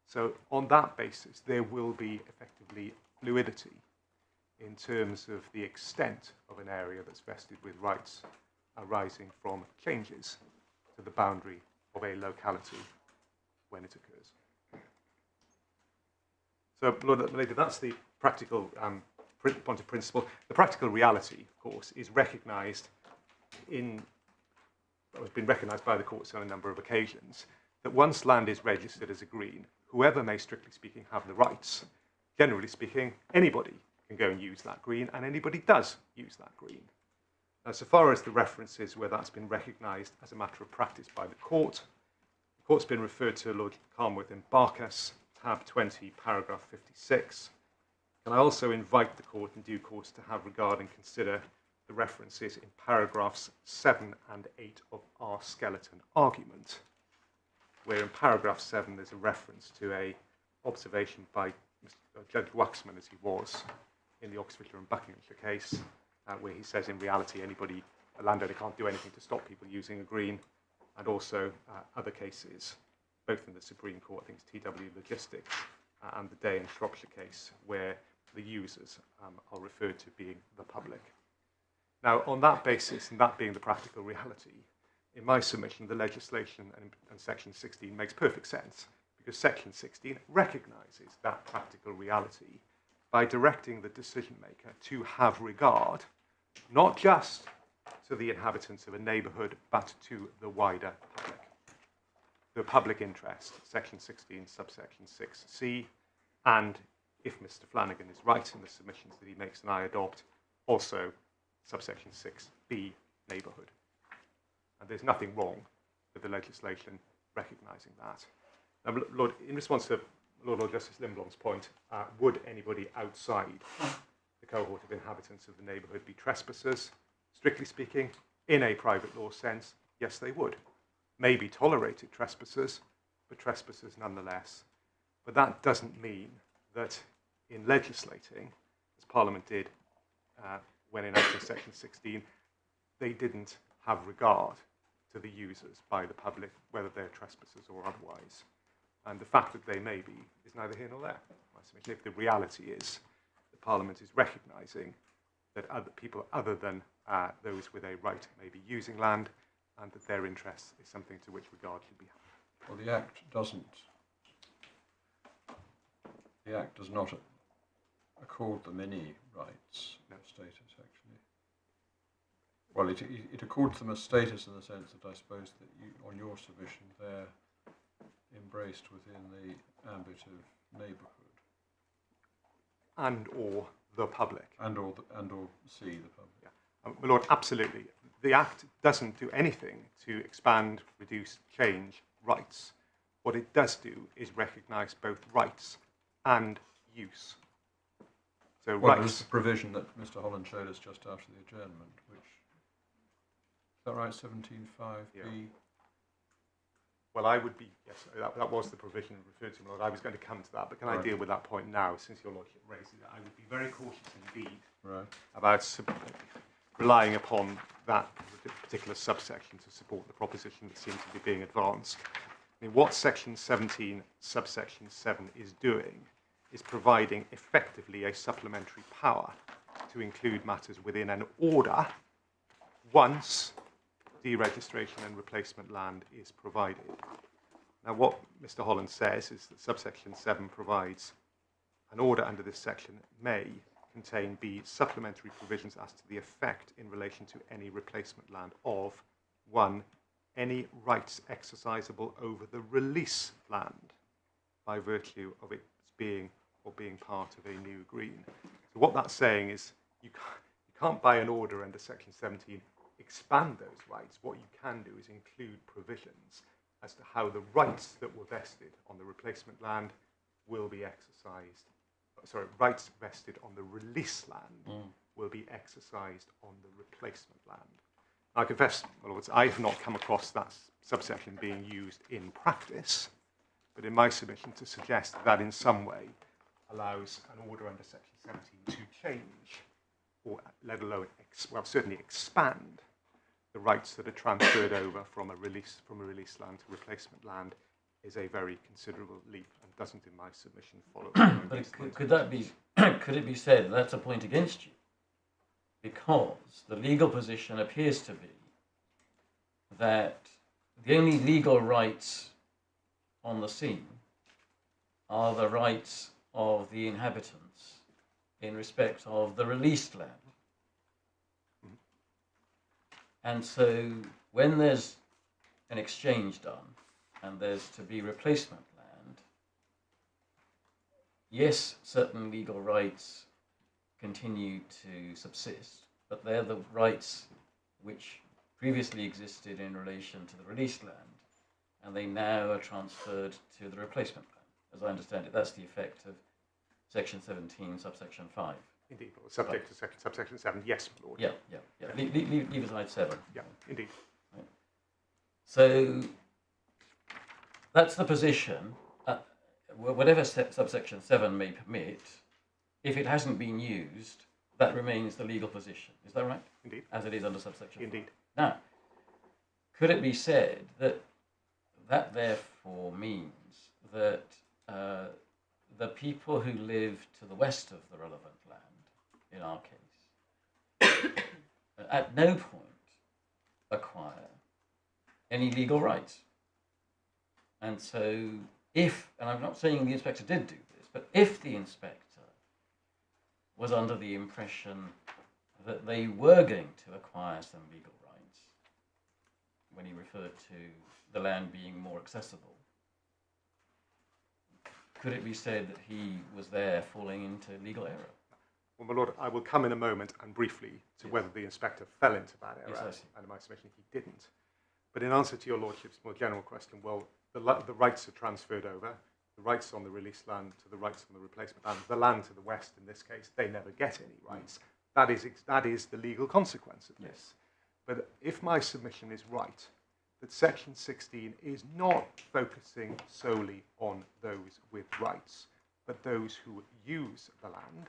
So on that basis, there will be effectively fluidity in terms of the extent of an area that's vested with rights arising from changes to the boundary of a locality when it occurs. So, Lord Lady, that's the practical point of principle. The practical reality, of course, is recognised has been recognised by the courts on a number of occasions, that once land is registered as a green, whoever may, strictly speaking, have the rights, generally speaking, anybody can go and use that green, and anybody does use that green. Now, so far as the references where that's been recognised as a matter of practice by the court's been referred to Lord Carnworth in Barkas, tab 20, paragraph 56. And I also invite the court in due course to have regard and consider the references in paragraphs 7 and 8 of our skeleton argument, where in paragraph 7 there's a reference to a observation by Judge Waxman, as he was, in the Oxfordshire and Buckinghamshire case, where he says in reality a landowner can't do anything to stop people using a green, and also other cases, both in the Supreme Court, I think it's TW Logistics, and the Day and Shropshire case, where the users are referred to being the public. Now, on that basis, and that being the practical reality, in my submission, the legislation and Section 16 makes perfect sense, because Section 16 recognises that practical reality by directing the decision maker to have regard, not just to the inhabitants of a neighbourhood, but to the wider public. The public interest, Section 16, subsection 6c, and if Mr. Flanagan is right in the submissions that he makes and I adopt, also subsection 6b, neighbourhood. And there's nothing wrong with the legislation recognising that. Now, Lord, in response to Lord Justice Limblom's point, would anybody outside the cohort of inhabitants of the neighbourhood be trespassers? Strictly speaking, in a private law sense, yes, they would. Maybe tolerated trespassers, but trespassers nonetheless. But that doesn't mean that in legislating, as Parliament did when enacting Section 16, they didn't have regard to the users by the public, whether they're trespassers or otherwise. And the fact that they may be is neither here nor there. If the reality is that Parliament is recognising that other people other than those with a right may be using land, and that their interest is something to which regard should be had. Well, the Act does not accord them any rights of status, actually. Well, it accords them a status in the sense that I suppose that on your submission they're embraced within the ambit of neighbourhood. And or the public. And or C, the public. Yeah. My Lord, absolutely. The Act doesn't do anything to expand, reduce, change rights. What it does do is recognise both rights and use. So well, rights. There's the provision that Mr. Holland showed us just after the adjournment, which, is that right, 17.5b? Yeah. Well, I would be, yes, that was the provision referred to, my Lord. I was going to come to that, but can I deal with that point now, since your Lordship raised it? I would be very cautious indeed about relying upon that particular subsection to support the proposition that seems to be being advanced. I mean, what Section 17, subsection 7 is doing is providing effectively a supplementary power to include matters within an order once deregistration and replacement land is provided. Now, what Mr. Holland says is that subsection 7 provides an order under this section may contain B, supplementary provisions as to the effect in relation to any replacement land of 1, any rights exercisable over the release land by virtue of its being or being part of a new green. So what that's saying is you can't by an order under section 17 expand those rights. What you can do is include provisions as to how the rights that were vested on the replacement land will be exercised. Sorry, rights vested on the release land will be exercised on the replacement land. I confess, my lords, I have not come across that subsection being used in practice, but in my submission to suggest that in some way allows an order under section 17 to change, or let alone, well, certainly expand the rights that are transferred over from a release land to replacement land is a very considerable leap and doesn't, in my submission, follow. But could that be? Could it be said that that's a point against you, because the legal position appears to be that the only legal rights on the scene are the rights of the inhabitants in respect of the released land. And so when there's an exchange done and there's to be replacement land, yes, certain legal rights continue to subsist, but they're the rights which previously existed in relation to the released land, and they now are transferred to the replacement land. As I understand it, that's the effect of section 17, subsection 5. Indeed, well, subject to subsection 7, yes, my lord. Yeah. Leave aside 7. Yeah, indeed. Right. So that's the position. Whatever subsection 7 may permit, if it hasn't been used, that remains the legal position. Is that right? Indeed. As it is under subsection 5. Indeed. Now, could it be said that that therefore means that the people who live to the west of the relevant land, in our case, at no point acquire any legal rights? And so if, and I'm not saying the inspector did do this, but if the inspector was under the impression that they were going to acquire some legal rights, when he referred to the land being more accessible, could it be said that he was there falling into legal error? Well, my lord, I will come in a moment and briefly to whether the inspector fell into that error. Yes, and my submission, he didn't. But in answer to your lordship's more general question, well, the rights are transferred over, the rights on the released land to the rights on the replacement land, the land to the west in this case, they never get any rights. That is the legal consequence of this. But if my submission is right, that section 16 is not focusing solely on those with rights, but those who use the land,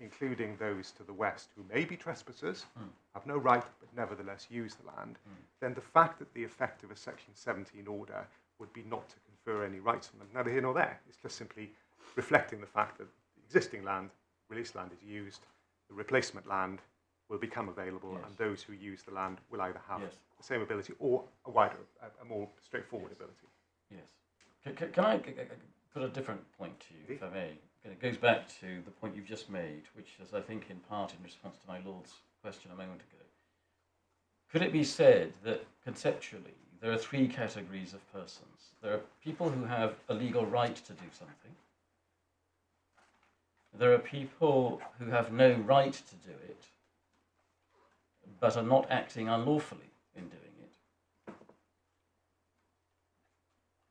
including those to the west who may be trespassers, have no right, but nevertheless use the land, then the fact that the effect of a section 17 order would be not to confer any rights on them, neither here nor there. It's just simply reflecting the fact that the existing land, released land, is used, the replacement land will become available, and those who use the land will either have the same ability or a more straightforward ability. Yes. Can I put a different point to you, if I may? It goes back to the point you've just made, which is, I think, in part in response to my Lord's question a moment ago. Could it be said that conceptually there are 3 categories of persons? There are people who have a legal right to do something. There are people who have no right to do it, but are not acting unlawfully in doing it.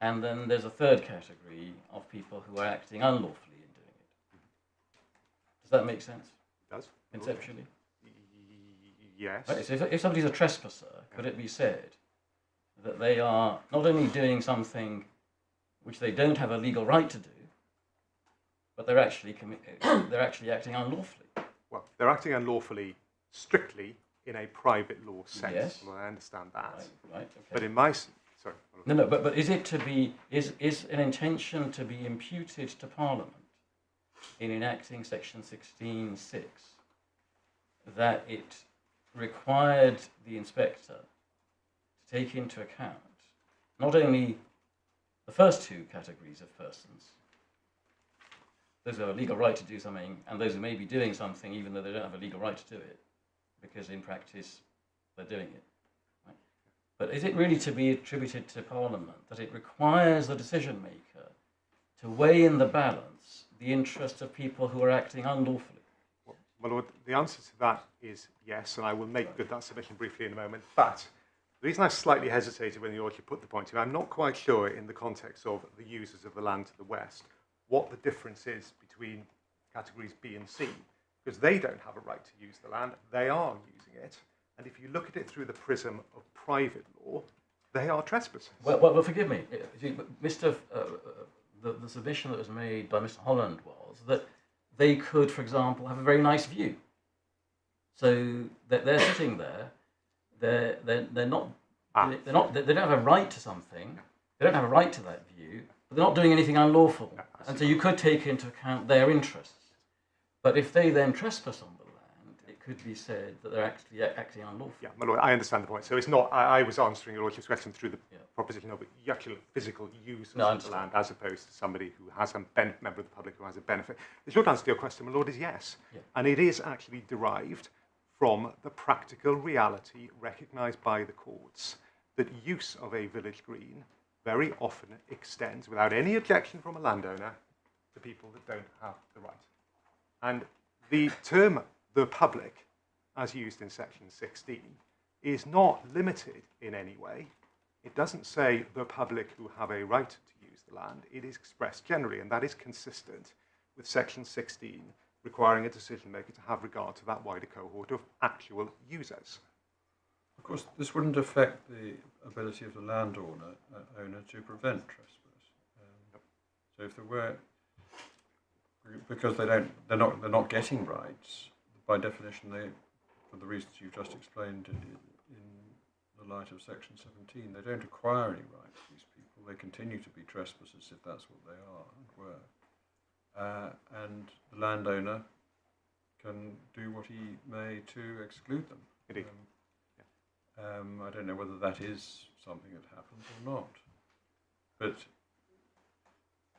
And then there's a third category of people who are acting unlawfully in doing it. Does that make sense? It does. Conceptually? Yes. Right, so if somebody's a trespasser, could it be said that they are not only doing something which they don't have a legal right to do, but they're actually acting unlawfully. Well, they're acting unlawfully strictly in a private law sense. Yes. Well, I understand that. Right, okay. But in my... Sorry. No, but is it to be, is an intention to be imputed to Parliament in enacting section 16(6) that it required the inspector to take into account not only the first two categories of persons, those who have a legal right to do something and those who may be doing something even though they don't have a legal right to do it, because in practice they're doing it. Right? But is it really to be attributed to Parliament that it requires the decision maker to weigh in the balance the interest of people who are acting unlawfully? Well, Lord, the answer to that is yes, and I will make good that submission briefly in a moment. But the reason I slightly hesitated when you put the point to me, I'm not quite sure in the context of the users of the land to the west what the difference is between categories B and C, because they don't have a right to use the land, they are using it, and if you look at it through the prism of private law, they are trespassers. Well, forgive me, Mr. The submission that was made by Mr. Holland was that they could, for example, have a very nice view. So they're sitting there, they don't have a right to something, they don't have a right to that view, but they're not doing anything unlawful. And so you could take into account their interests. But if they then trespass on the land, it could be said that they're actually acting unlawfully. Yeah, my lord, I understand the point. So it's not, I was answering your lordship's question through the proposition of the actual physical use of the land as opposed to somebody who has a member of the public who has a benefit. The short answer to your question, my lord, is yes. Yeah. And it is actually derived from the practical reality recognised by the courts that use of a village green very often extends, without any objection from a landowner, to people that don't have the right. And the term the public, as used in section 16, is not limited in any way. It doesn't say the public who have a right to use the land. It is expressed generally, and that is consistent with section 16, requiring a decision maker to have regard to that wider cohort of actual users. Of course, this wouldn't affect the ability of the landowner to prevent trespass. So if there were, because they're not getting rights by definition, they, for the reasons you've just explained in the light of section 17, they don't acquire any rights. These people, they continue to be trespassers if that's what they are and were, and the landowner can do what he may to exclude them. Indeed. I don't know whether that is something that happens or not, but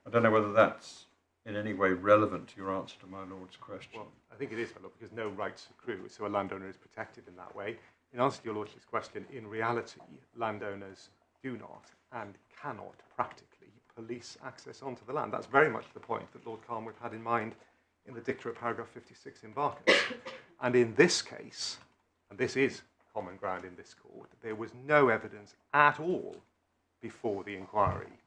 I don't know whether that's in any way relevant to your answer to my lord's question. Well, I think it is, my lord, because no rights accrue, so a landowner is protected in that way. In answer to your lordship's question, in reality, landowners do not and cannot practically police access onto the land. That's very much the point that Lord Carnwath had in mind in the dicta of paragraph 56 in Barker. And in this case, and this is common ground in this court, there was no evidence at all before the inquiry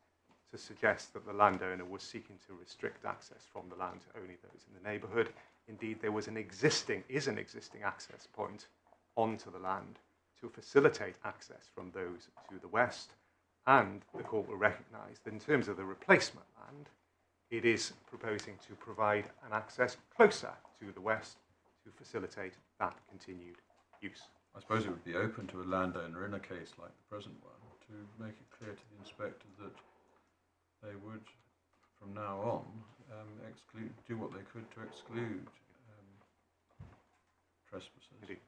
to suggest that the landowner was seeking to restrict access from the land to only those in the neighbourhood. Indeed, there was an existing access point onto the land to facilitate access from those to the west, and the court will recognise that in terms of the replacement land, it is proposing to provide an access closer to the west to facilitate that continued use. I suppose it would be open to a landowner in a case like the present one to make it clear to the inspector that they would, from now on, do what they could to exclude trespassers. Indeed,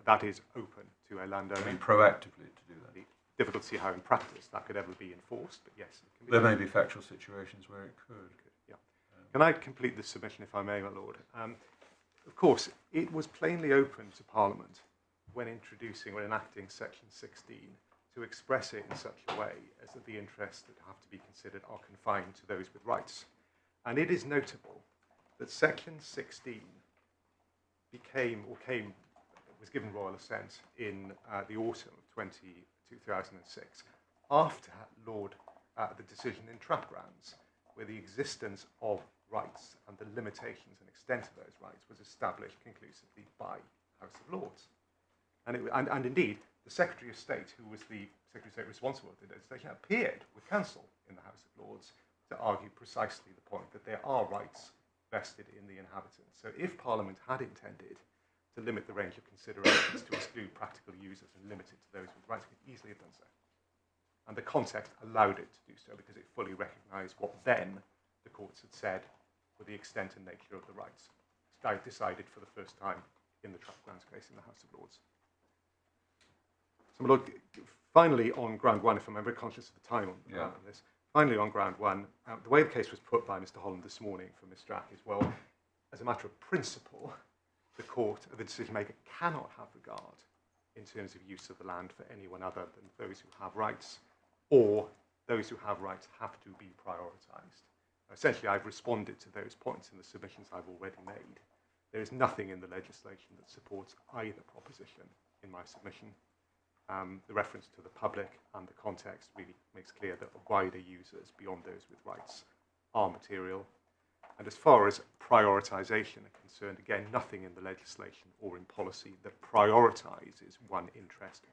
that is open to a landowner. I mean, proactively to do that. Difficult to see how in practice that could ever be enforced, but yes. It can be there may be factual situations where it could. Yeah. Can I complete this submission, if I may, my lord? Of course, it was plainly open to Parliament when enacting section 16 to express it in such a way as that the interests that have to be considered are confined to those with rights. And it is notable that section 16 was given royal assent in the autumn of 2006 after the decision in Trap Grounds, where the existence of rights and the limitations and extent of those rights was established conclusively by House of Lords. And indeed, the Secretary of State, who was the Secretary of State responsible for the legislation, appeared with counsel in the House of Lords to argue precisely the point that there are rights vested in the inhabitants. So if Parliament had intended to limit the range of considerations to exclude practical users and limit it to those with rights, it could easily have done so. And the context allowed it to do so because it fully recognised what then the courts had said were the extent and nature of the rights. It's decided for the first time in the Trafford Grounds case in the House of Lords. So, my Lord, finally on ground one, if I'm very conscious of the time on this, finally on ground one, the way the case was put by Mr. Holland this morning for Ms. Strack is, well, as a matter of principle, the court, the decision maker, cannot have regard in terms of use of the land for anyone other than those who have rights, or those who have rights have to be prioritised. Essentially, I've responded to those points in the submissions I've already made. There is nothing in the legislation that supports either proposition in my submission. The reference to the public and the context really makes clear that wider users beyond those with rights are material. And as far as prioritisation are concerned, again, nothing in the legislation or in policy that prioritises one interest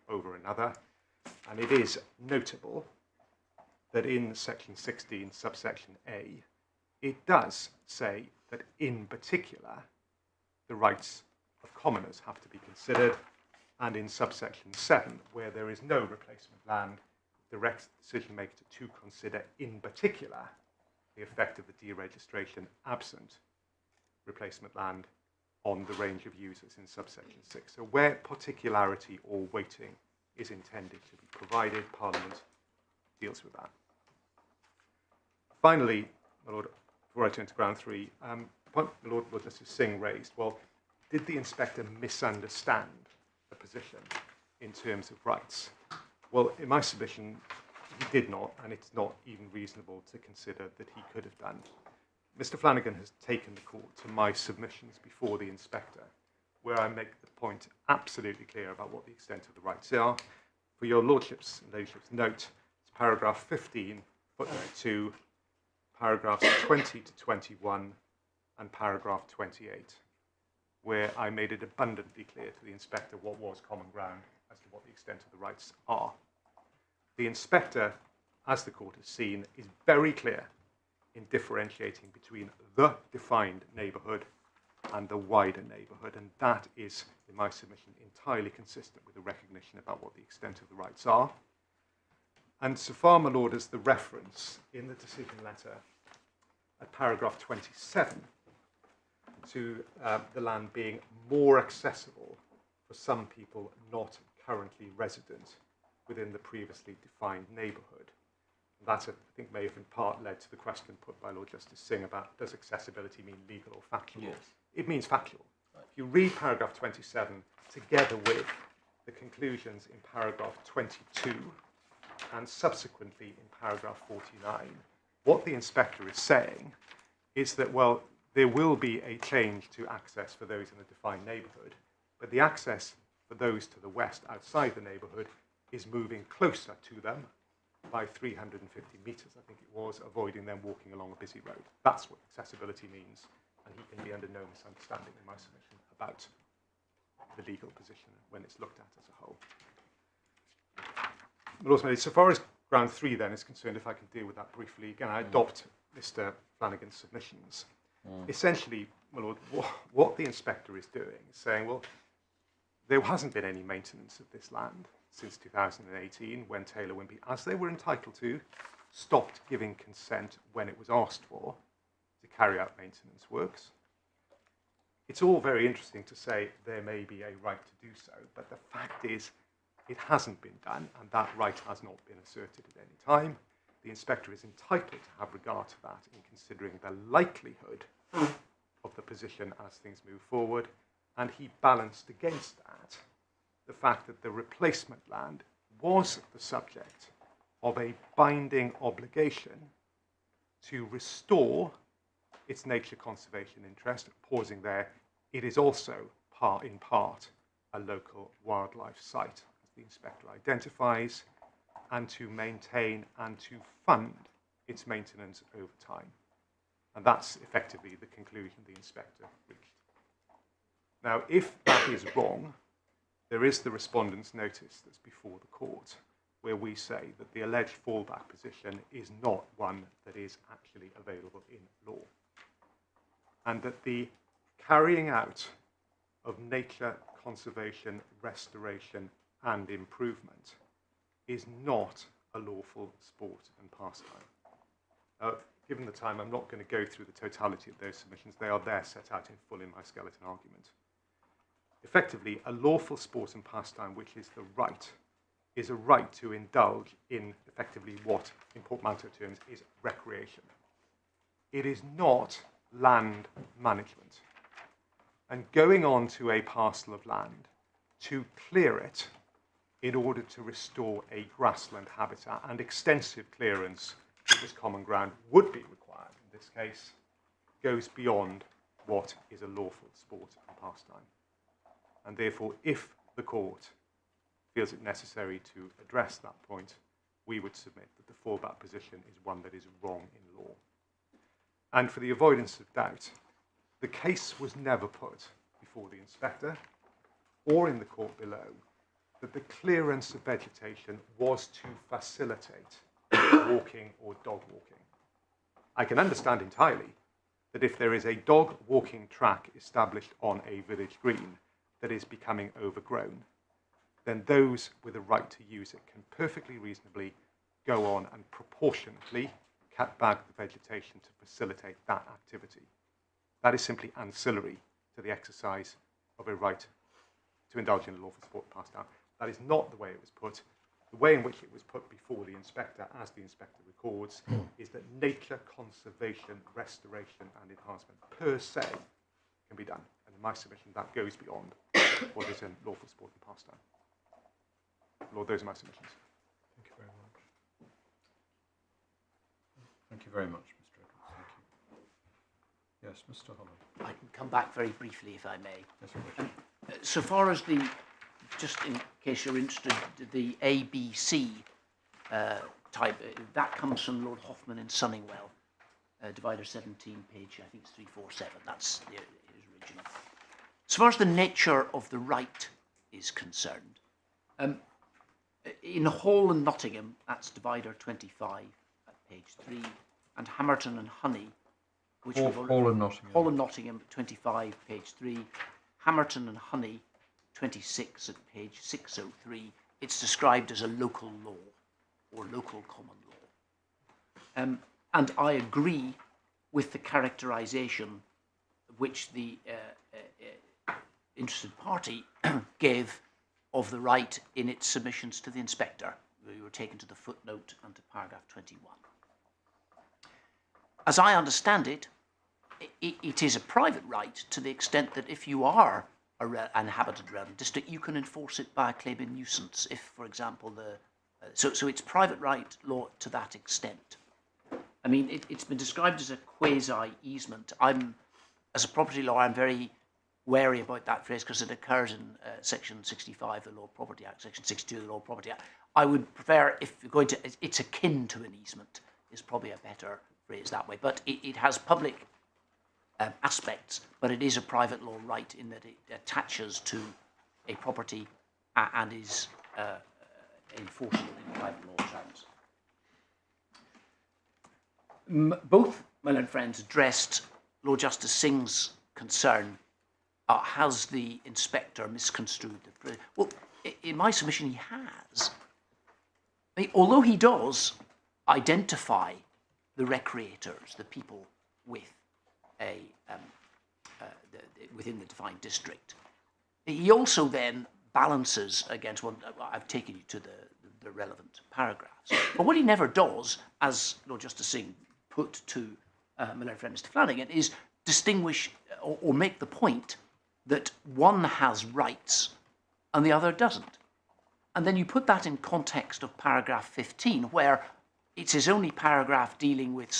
over another. And it is notable that in section 16, subsection A, it does say that in particular, the rights of commoners have to be considered, and in subsection 7, where there is no replacement land, directs the decision maker to consider in particular the effect of the deregistration absent replacement land on the range of users in subsection 6. So where particularity or weighting is intended to be provided, Parliament deals with that. Finally, my Lord, before I turn to ground 3, point my Lord Justice Singh raised, well, did the inspector misunderstand the position in terms of rights? Well, in my submission, he did not, and it's not even reasonable to consider that he could have done. Mr. Flanagan has taken the court to my submissions before the inspector, where I make the point absolutely clear about what the extent of the rights are. For your Lordship's and Ladyship's note, it's paragraph 15, footnote 2, paragraphs 20 to 21, and paragraph 28, where I made it abundantly clear to the inspector what was common ground as to what the extent of the rights are. The inspector, as the court has seen, is very clear in differentiating between the defined neighbourhood and the wider neighbourhood, and that is, in my submission, entirely consistent with the recognition about what the extent of the rights are. And so far, my Lord, as the reference in the decision letter at paragraph 27 to the land being more accessible for some people not currently resident within the previously defined neighbourhood. That, I think, may have in part led to the question put by Lord Justice Singh about does accessibility mean legal or factual? Yes. It means factual. Right. If you read paragraph 27 together with the conclusions in paragraph 22 and subsequently in paragraph 49, what the inspector is saying is that, well, there will be a change to access for those in the defined neighbourhood, but the access for those to the west outside the neighbourhood is moving closer to them by 350 metres, I think it was, avoiding them walking along a busy road. That's what accessibility means, and he can be under no misunderstanding in my submission about the legal position when it's looked at as a whole. But also, so far as ground 3 then is concerned, if I can deal with that briefly, again, I adopt Mr. Flanagan's submissions. Essentially, my Lord, what the inspector is doing is saying, well, there hasn't been any maintenance of this land since 2018 when Taylor Wimpey, as they were entitled to, stopped giving consent when it was asked for to carry out maintenance works. It's all very interesting to say there may be a right to do so, but the fact is it hasn't been done, and that right has not been asserted at any time. The inspector is entitled to have regard to that in considering the likelihood of the position as things move forward, and he balanced against that the fact that the replacement land was the subject of a binding obligation to restore its nature conservation interest. Pausing there, it is also in part a local wildlife site, as the inspector identifies, and to maintain and to fund its maintenance over time. And that's effectively the conclusion the inspector reached. Now, if that is wrong, there is the respondent's notice that's before the court, where we say that the alleged fallback position is not one that is actually available in law, and that the carrying out of nature conservation, restoration and improvement is not a lawful sport and pastime. Given the time, I'm not going to go through the totality of those submissions. They are there set out in full in my skeleton argument. Effectively, a lawful sport and pastime, which is the right, is a right to indulge in effectively what, in portmanteau terms, is recreation. It is not land management. And going on to a parcel of land to clear it in order to restore a grassland habitat, and extensive clearance of this common ground would be required in this case, goes beyond what is a lawful sport and pastime. And therefore, if the court feels it necessary to address that point, we would submit that the fallback position is one that is wrong in law. And for the avoidance of doubt, the case was never put before the inspector or in the court below that the clearance of vegetation was to facilitate walking or dog walking. I can understand entirely that if there is a dog walking track established on a village green that is becoming overgrown, then those with a right to use it can perfectly reasonably go on and proportionately cut back the vegetation to facilitate that activity. That is simply ancillary to the exercise of a right to indulge in a lawful sport pastime. That is not the way it was put. The way in which it was put before the inspector, as the inspector records, is that nature conservation, restoration and enhancement per se can be done. And in my submission, that goes beyond what is in lawful sport and pastime. Lord, those are my submissions. Thank you very much. Thank you very much, Mr. Edwards. Thank you. Yes, Mr. Holland. I can come back very briefly, if I may. Yes, of course. So far as the, just in case you're interested, the ABC type, that comes from Lord Hoffman in Sunningwell, divider 17, page, I think it's 347. That's his original. As far as the nature of the right is concerned, in Hall and Nottingham, that's divider 25 at page 3, and Hamerton and Honey, which Hall and Nottingham. Hall and Nottingham, 25, page 3, Hamerton and Honey, 26 at page 603. It's described as a local law or local common law. And I agree with the characterisation which the interested party gave of the right in its submissions to the inspector. We were taken to the footnote and to paragraph 21. As I understand it, it is a private right to the extent that if you are an inhabited relevant district, you can enforce it by a claim in nuisance. If, for example, so it's private right law to that extent. I mean, it's been described as a quasi-easement. As a property lawyer, I'm very wary about that phrase because it occurs in Section 65 of the Law of Property Act, Section 62 of the Law of Property Act. I would prefer, if you're going to, it's akin to an easement, is probably a better phrase that way. But it has public aspects, but it is a private law right in that it attaches to a property and is enforceable in private law terms. Both my learned friends addressed Lord Justice Singh's concern. Has the inspector misconstrued the... Well, in my submission, he has. I mean, although he does identify the recreators, the people with within the defined district, he also then balances against one. I've taken you to the relevant paragraphs. But what he never does, as Lord Justice Singh put to my learned friend Mr. Flanagan, is distinguish or make the point that one has rights and the other doesn't. And then you put that in context of paragraph 15, where it's his only paragraph dealing with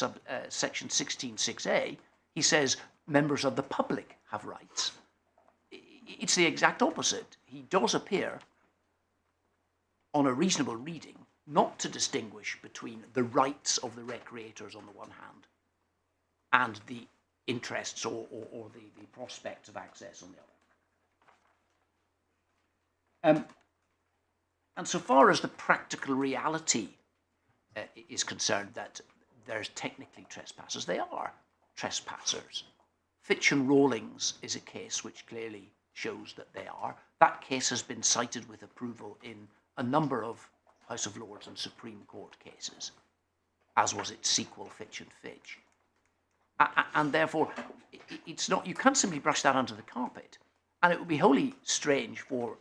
section 16.6a. He says members of the public have rights. It's the exact opposite. He does appear, on a reasonable reading, not to distinguish between the rights of the recreators on the one hand and the interests or the prospects of access on And so far as the practical reality is concerned, that there's technically trespassers, they are trespassers. Fitch and Rawlings is a case which clearly shows that they are. That case has been cited with approval in a number of House of Lords and Supreme Court cases, as was its sequel, Fitch and Fitch. And therefore, it's not, you can't simply brush that under the carpet. And it would be wholly strange for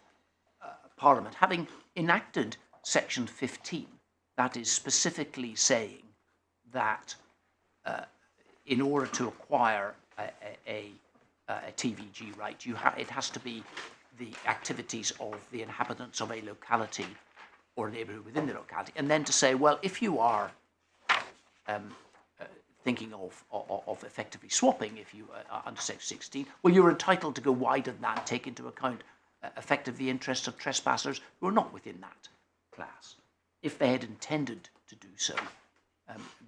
Parliament, having enacted Section 15, that is specifically saying that in order to acquire a TVG right, it has to be the activities of the inhabitants of a locality or neighbourhood within the locality, and then to say, well, if you are thinking of effectively swapping, if you are under Section 16, well, you're entitled to go wider than that and take into account effectively the interests of trespassers who are not within that class. If they had intended to do so,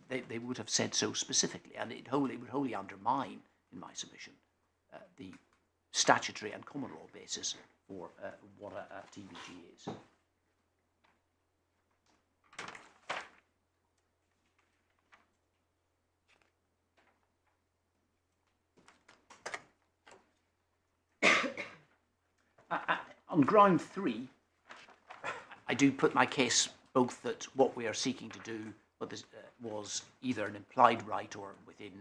they would have said so specifically, and it would wholly undermine, in my submission, the statutory and common law basis for what a TVG is. On ground 3, I do put my case both that what we are seeking to do was either an implied right or within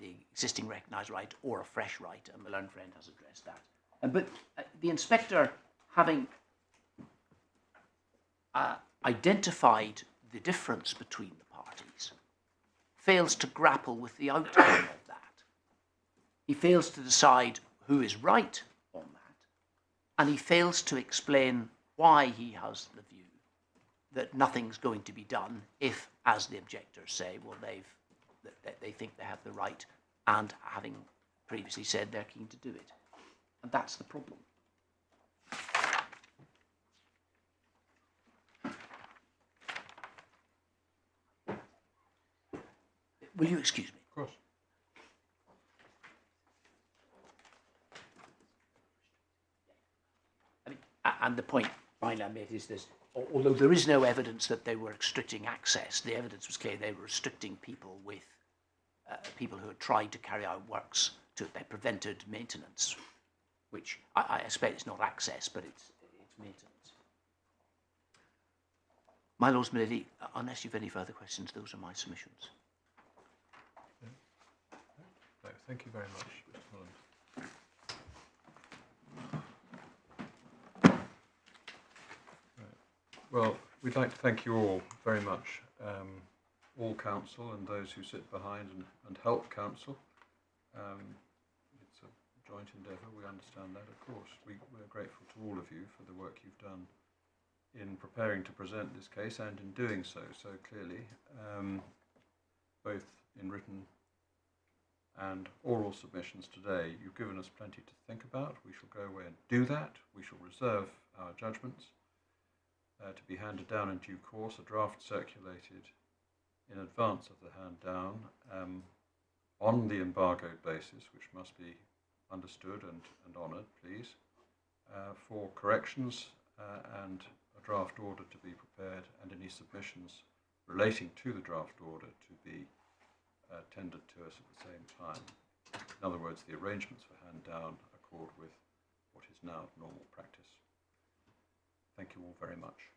the existing recognised right or a fresh right, and my learned friend has addressed that. But the inspector, having identified the difference between the parties, fails to grapple with the outcome of that. He fails to decide who is right on that, and he fails to explain why he has the view that nothing's going to be done if, as the objectors say, well, they think they have the right, and having previously said they're keen to do it. And that's the problem. Will you excuse me? Of course. I mean, and the point finally I made is this: although there is no evidence that they were restricting access, the evidence was clear they were restricting people with people who had tried to carry out works they prevented maintenance, which I expect it's not access, but it's maintenance. My Lords, my Lady, unless you've any further questions, those are my submissions. No, thank you very much, Mr. Holland. Right. Well, we'd like to thank you all very much, all counsel and those who sit behind and help counsel. It's a joint endeavour, we understand that, of course. We're grateful to all of you for the work you've done in preparing to present this case and in doing so clearly, both in written and oral submissions today. You've given us plenty to think about. We shall go away and do that. We shall reserve our judgments to be handed down in due course, a draft circulated in advance of the hand down on the embargo basis, which must be understood and honoured, please, for corrections and a draft order to be prepared, and any submissions relating to the draft order to be tendered to us at the same time. In other words, the arrangements for hand down accord with what is now normal practice. Thank you all very much.